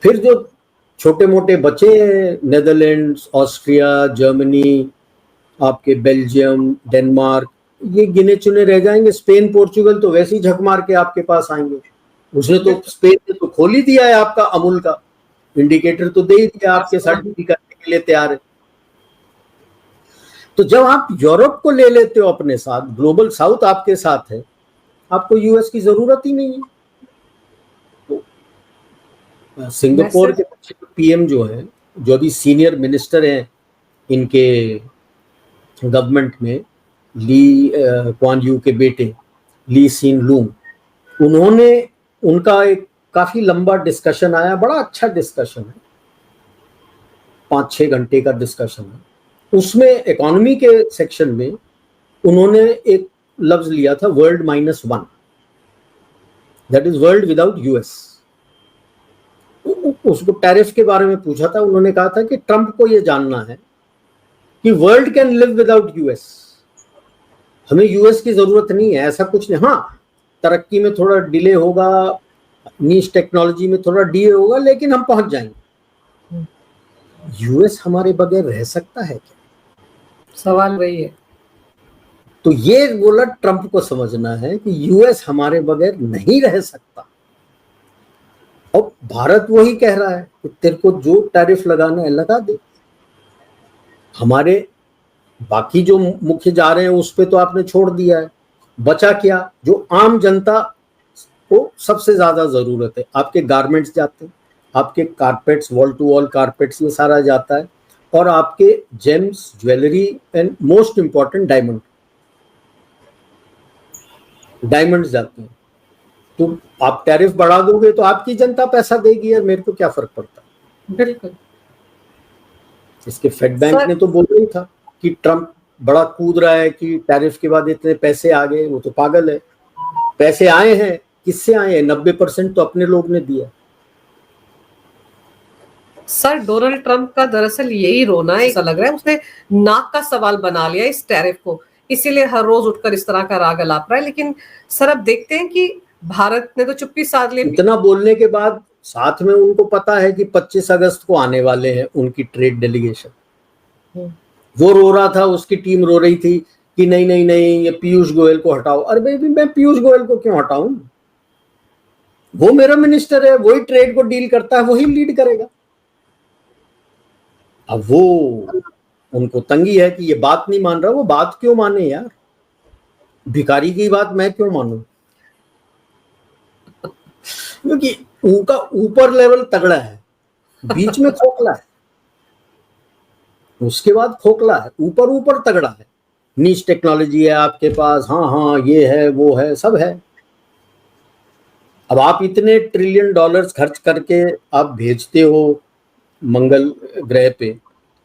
[SPEAKER 2] फिर जो छोटे मोटे बचे हैं, नेदरलैंड्स, ऑस्ट्रिया, जर्मनी, आपके बेल्जियम, डेनमार्क, ये गिने चुने रह जाएंगे। स्पेन, पोर्चुगल तो वैसे ही झक मार के आपके पास आएंगे। उसने तो, स्पेन ने तो खोल ही दिया है आपका अमूल का इंडिकेटर, तो दे ही दिया, आपके साथ डील करने के लिए तैयार है। तो जब आप यूरोप को ले लेते हो अपने साथ, ग्लोबल साउथ आपके साथ है, आपको यूएस की जरूरत ही नहीं है। तो सिंगापुर के पीएम जो है, जो अभी सीनियर मिनिस्टर हैं इनके गवर्नमेंट में, ली क्वान यू के बेटे ली सीन लूंग, उन्होंने, उनका एक काफी लंबा डिस्कशन आया, बड़ा अच्छा डिस्कशन है, 5-6 घंटे का डिस्कशन है। उसमें इकोनॉमी के सेक्शन में उन्होंने एक लफ्ज लिया था, world -1, that is world without US. उसको टैरिफ के बारे में पूछा था, उन्होंने कहा था कि ट्रंप को यह जानना है कि world can live without US, हमें यूएस की जरूरत नहीं है, ऐसा कुछ नहीं। हाँ, तरक्की में थोड़ा डिले होगा, नीश टेक्नोलॉजी में थोड़ा डिले होगा, लेकिन हम पहुंच जाएंगे। यूएस हमारे बगैर रह सकता है क्या?
[SPEAKER 1] सवाल वही है।
[SPEAKER 2] तो ये बोला, ट्रंप को समझना है कि यूएस हमारे बगैर नहीं रह सकता। और भारत वही कह रहा है कि तेरे को जो टैरिफ लगाना है लगा दे। हमारे बाकी जो मुख्य जा रहे हैं उस पे तो आपने छोड़ दिया है, बचा क्या? जो आम जनता को सबसे ज्यादा जरूरत है, आपके गारमेंट्स जाते हैं, आपके carpets, wall to wall carpets, ये सारा जाता है, और आपके gems, jewellery and most important diamonds जाते हैं। तो आप टैरिफ बढ़ा दोगे तो आपकी जनता पैसा देगी, यार मेरे को क्या फर्क पड़ता है।
[SPEAKER 1] बिल्कुल।
[SPEAKER 2] इसके फेड बैंक ने तो बोला ही था कि ट्रंप बड़ा कूद रहा है कि टैरिफ के बाद इतने पैसे आ गए, वो तो पागल है। पैसे आए हैं, किससे आए हैं? 90% तो अपने लोग ने दिया।
[SPEAKER 1] सर, डोनाल्ड ट्रंप का दरअसल यही रोना है, ऐसा लग रहा है उसने नाक का सवाल बना लिया इस टैरिफ को, इसीलिए हर रोज उठकर इस तरह का राग अलाप रहा है। लेकिन सर, अब देखते हैं कि भारत ने तो चुप्पी साध ली।
[SPEAKER 2] इतना बोलने के बाद साथ में उनको पता है कि 25 अगस्त को आने वाले हैं उनकी ट्रेड डेलीगेशन। वो रो रहा था, उसकी टीम रो रही थी कि नहीं नहीं नहीं, ये पीयूष गोयल को हटाओ। अरे भाई, मैं पीयूष गोयल को क्यों हटाऊं? वो मेरा मिनिस्टर है, वही ट्रेड को डील करता है, वही लीड करेगा। अब वो, उनको तंगी है कि ये बात नहीं मान रहा। वो बात क्यों माने यार? भिखारी की बात मैं क्यों मानूं? क्योंकि उनका ऊपर लेवल तगड़ा है, बीच में खोखला है, उसके बाद खोखला है, ऊपर ऊपर तगड़ा है। नीच टेक्नोलॉजी है आपके पास, हाँ हाँ ये है वो है, सब है। अब आप इतने ट्रिलियन डॉलर्स खर्च करके आप भेजते हो मंगल ग्रह पे,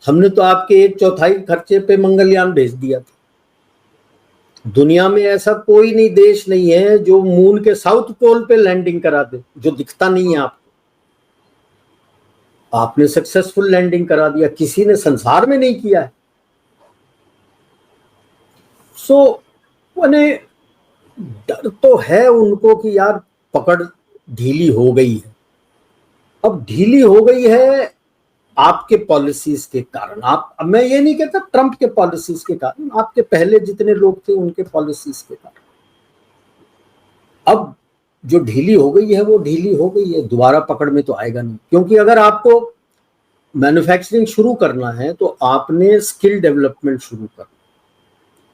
[SPEAKER 2] हमने तो आपके 1/4 खर्चे पे मंगलयान भेज दिया था। दुनिया में ऐसा कोई नहीं, देश नहीं है जो मून के साउथ पोल पे लैंडिंग करा दे, जो दिखता नहीं है आपको। आपने सक्सेसफुल लैंडिंग करा दिया, किसी ने संसार में नहीं किया है। सो मैंने डर तो है उनको कि यार पकड़ ढीली हो गई है। अब ढीली हो गई है आपके पॉलिसीज के कारण। आप, अब मैं ये नहीं कहता ट्रंप के पॉलिसीज के कारण, आपके पहले जितने लोग थे उनके पॉलिसीज के कारण। अब जो ढीली हो गई है वो ढीली हो गई है, दोबारा पकड़ में तो आएगा नहीं। क्योंकि अगर आपको मैन्युफैक्चरिंग शुरू करना है तो आपने स्किल डेवलपमेंट शुरू करना।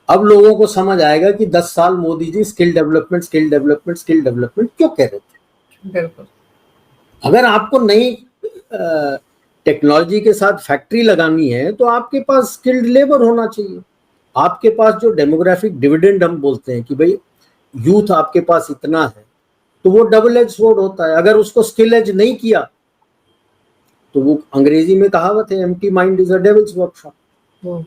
[SPEAKER 2] अब लोगों को समझ आएगा कि 10 साल Modi ji skill development skill development skill development क्यों कह रहे थे।
[SPEAKER 1] बिल्कुल।
[SPEAKER 2] अगर आपको नई टेक्नोलॉजी के साथ फैक्ट्री लगानी है तो आपके पास स्किल्ड लेबर होना चाहिए। आपके पास जो डेमोग्राफिक डिविडेंड हम बोलते हैं कि भाई यूथ आपके पास इतना है, तो वो डबल एज स्वॉर्ड होता है। अगर उसको स्किल एज नहीं किया तो वो अंग्रेजी में कहावत है, empty mind is a devils workshop, वो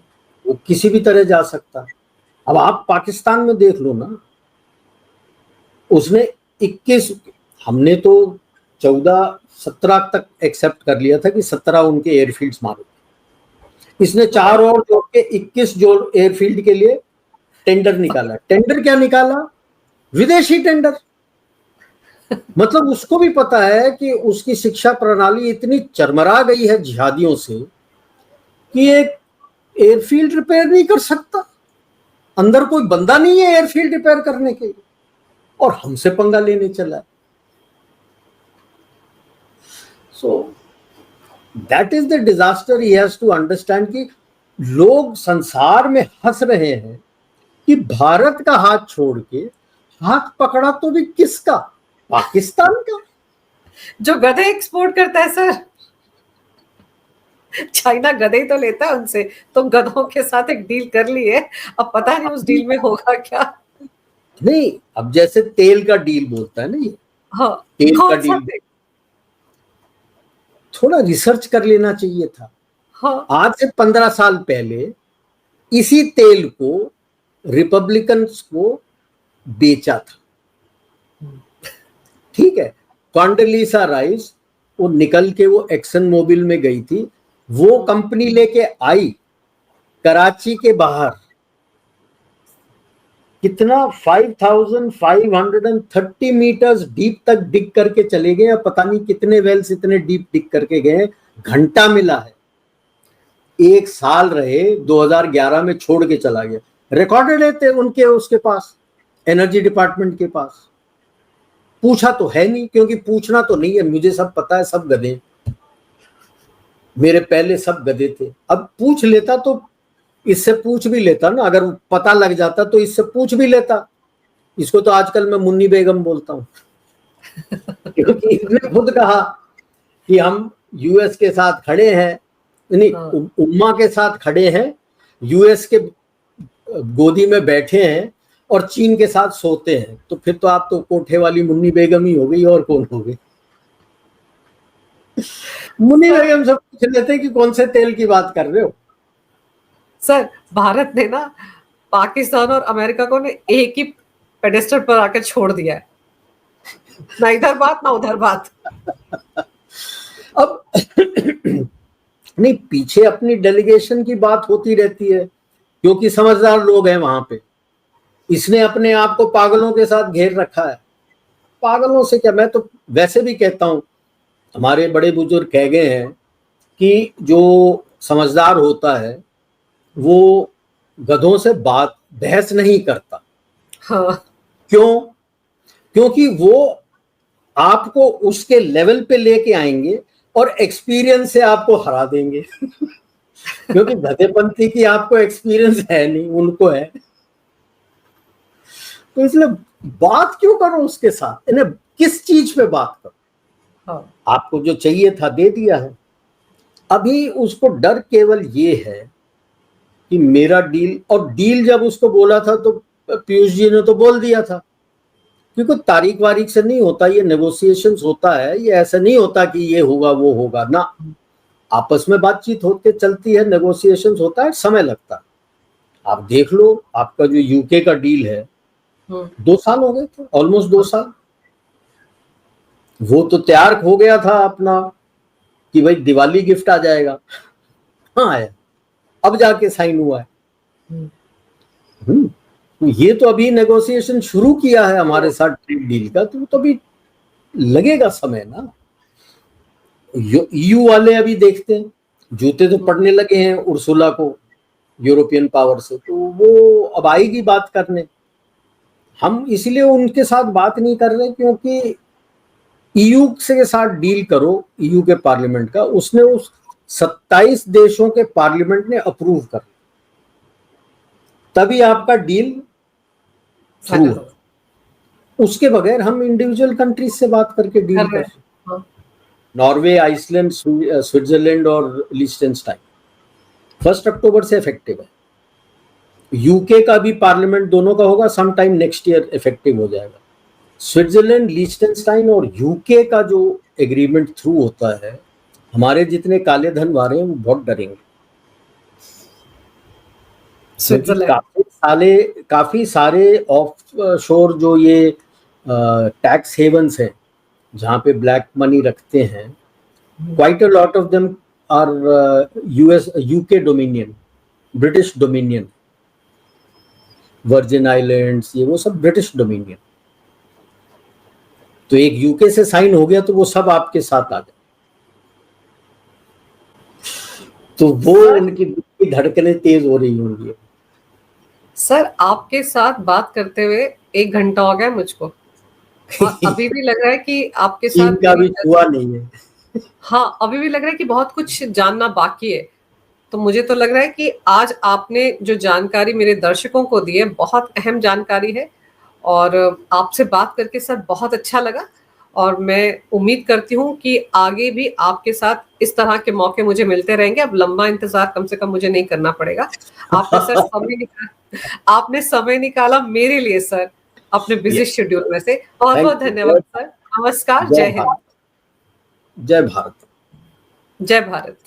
[SPEAKER 2] किसी भी तरह जा सकता है। अब आप पाकिस्तान में देख लो ना, उसने 21, हमने तो 14-17 तक एक्सेप्ट कर लिया था कि 17 उनके एयरफील्ड्स मारे। इसने 4 और जोड़ के 21 जो एयरफील्ड के लिए टेंडर निकाला। टेंडर क्या निकाला? विदेशी टेंडर। मतलब उसको भी पता है कि उसकी शिक्षा प्रणाली इतनी चरमरा गई है जिहादियों से कि एक एयरफील्ड रिपेयर नहीं कर सकता, अंदर कोई बंदा नहीं है एयरफील्ड रिपेयर करने के लिए, और हमसे पंगा लेने चला है। So that is the disaster he has to understand कि लोग संसार में हंस रहे हैं कि भारत का हाथ छोड़ के हाथ पकड़ा तो भी किसका? पाकिस्तान का,
[SPEAKER 1] जो गधे एक्सपोर्ट करता है सर। चाइना गधे तो लेता है उनसे, तो गधों के साथ एक डील कर ली है। अब पता नहीं उस डील में होगा क्या।
[SPEAKER 2] नहीं, अब जैसे तेल का डील बोलता है ना ये,
[SPEAKER 1] हाँ,
[SPEAKER 2] तेल का डील थोड़ा रिसर्च कर लेना चाहिए था।
[SPEAKER 1] हाँ,
[SPEAKER 2] आज से 15 साल पहले इसी तेल को रिपब्लिकन्स को बेचा था, ठीक है। कॉन्डोलीसा राइस वो निकल के वो एक्सन मोबिल में गई थी, वो कंपनी लेके आई कराची के बाहर, कितना 5530 मीटर्स डीप तक डिग करके चले गए, पता नहीं कितने वेल्स इतने डीप डिग करके गए, घंटा मिला है। 1 साल रहे, 2011 में छोड़ के चला गया। रिकॉर्डेड है उनके, उसके पास, एनर्जी डिपार्टमेंट के पास। पूछा तो है नहीं, क्योंकि पूछना तो नहीं है, मुझे सब पता है, सब गधे, मेरे पहले सब गधे थे। अब पूछ लेता तो इससे पूछ भी लेता ना, अगर पता लग जाता तो इससे पूछ भी लेता। इसको तो आजकल मैं मुन्नी बेगम बोलता हूँ क्योंकि इसने खुद कहा कि हम यूएस के साथ खड़े हैं, नहीं उम्मा के साथ खड़े हैं, यूएस के गोदी में बैठे हैं और चीन के साथ सोते हैं। तो फिर तो आप तो कोठे वाली मुन्नी बेगम ही हो गई, और कौन हो गई? मुन्नी बेगम सब पूछ लेते कि कौन से तेल की बात कर रहे हो।
[SPEAKER 1] सर, भारत ने ना पाकिस्तान और अमेरिका को ने एक ही पेडेस्टल पर आकर छोड़ दिया है, ना इधर बात ना उधर बात।
[SPEAKER 2] अब नहीं, पीछे अपनी डेलीगेशन की बात होती रहती है, क्योंकि समझदार लोग हैं वहां पे। इसने अपने आप को पागलों के साथ घेर रखा है। पागलों से क्या, मैं तो वैसे भी कहता हूं, हमारे बड़े बुजुर्ग कह गए हैं कि जो समझदार होता है वो गधों से बात बहस नहीं करता।
[SPEAKER 1] हाँ।
[SPEAKER 2] क्यों? क्योंकि वो आपको उसके लेवल पे लेके आएंगे और एक्सपीरियंस से आपको हरा देंगे क्योंकि गधेपंथी की आपको एक्सपीरियंस है नहीं, उनको है। तो इसलिए बात क्यों करो उसके साथ, इन्हें किस चीज पे बात करो?
[SPEAKER 1] हाँ।
[SPEAKER 2] आपको जो चाहिए था दे दिया है। अभी उसको डर केवल ये है कि मेरा डील, और डील जब उसको बोला था तो पीयूष जी ने तो बोल दिया था, क्योंकि तारीख वारीख से नहीं होता, ये नेगोशिएशंस होता है, ये ऐसा नहीं होता कि ये होगा वो होगा ना, आपस में बातचीत होते चलती है, नेगोशिएशंस होता है, समय लगता है। आप देख लो, आपका जो यूके का डील है 2 साल हो गए थे, ऑलमोस्ट 2 साल, वो तो तैयार हो गया था अपना कि भाई दिवाली गिफ्ट आ जाएगा, हाँ आया, अब जाके साइन हुआ है। तो ये तो अभी नेगोशिएशन शुरू किया है हमारे साथ ट्रेड डील का, तो अभी लगेगा समय ना। ईयू वाले अभी देखते हैं, जूते तो पड़ने लगे हैं उर्सुला को यूरोपियन पावर से, तो वो अब आएगी बात करने। हम इसलिए उनके साथ बात नहीं कर रहे क्योंकि ईयू के साथ डील करो, ईयू के पार्लियामेंट का, उसने उस 27 देशों के पार्लियामेंट ने अप्रूव कर, तभी आपका डील थ्रू है। उसके बगैर हम इंडिविजुअल कंट्रीज से बात करके डील कर सकते। नॉर्वे, आइसलैंड, स्विट्जरलैंड और लिechtenstein 1 अक्टूबर से इफेक्टिव है। यूके का भी पार्लियामेंट दोनों का होगा, some time next year effective हो जाएगा। स्विट्जरलैंड, लिechtenstein और यूके का जो एग्रीमेंट थ्रू होता है, हमारे जितने काले धन वाले हैं वो बहुत डरेंगे। काफी सारे ऑफ शोर जो ये टैक्स हेवंस हैं जहाँ पे ब्लैक मनी रखते हैं, quite a lot of them are UK dominion, British dominion, Virgin Islands, ये वो सब ब्रिटिश डोमिनियन। तो एक यूके से साइन हो गया तो वो सब आपके साथ आ जाए, तो वो उनकी धड़कनें तेज हो रही होंगी।
[SPEAKER 1] सर आपके साथ बात करते हुए 1 घंटा हो गया मुझको, और अभी भी लग रहा है कि आपके साथ
[SPEAKER 2] इनका भी हुआ नहीं है।
[SPEAKER 1] हाँ, अभी भी लग रहा है कि बहुत कुछ जानना बाकी है। तो मुझे तो लग रहा है कि आज आपने जो जानकारी मेरे दर्शकों को दी है, बहुत अहम जानकारी है, और आपसे बात करके सर बहुत अच्छा लगा। और मैं उम्मीद करती हूँ कि आगे भी आपके साथ इस तरह के मौके मुझे मिलते रहेंगे। अब लंबा इंतजार कम से कम मुझे नहीं करना पड़ेगा। आपने समय निकाला मेरे लिए सर, अपने बिजी शेड्यूल में से। बहुत बहुत धन्यवाद सर। नमस्कार। जय हिंद।
[SPEAKER 2] जय भारत।
[SPEAKER 1] जय भारत।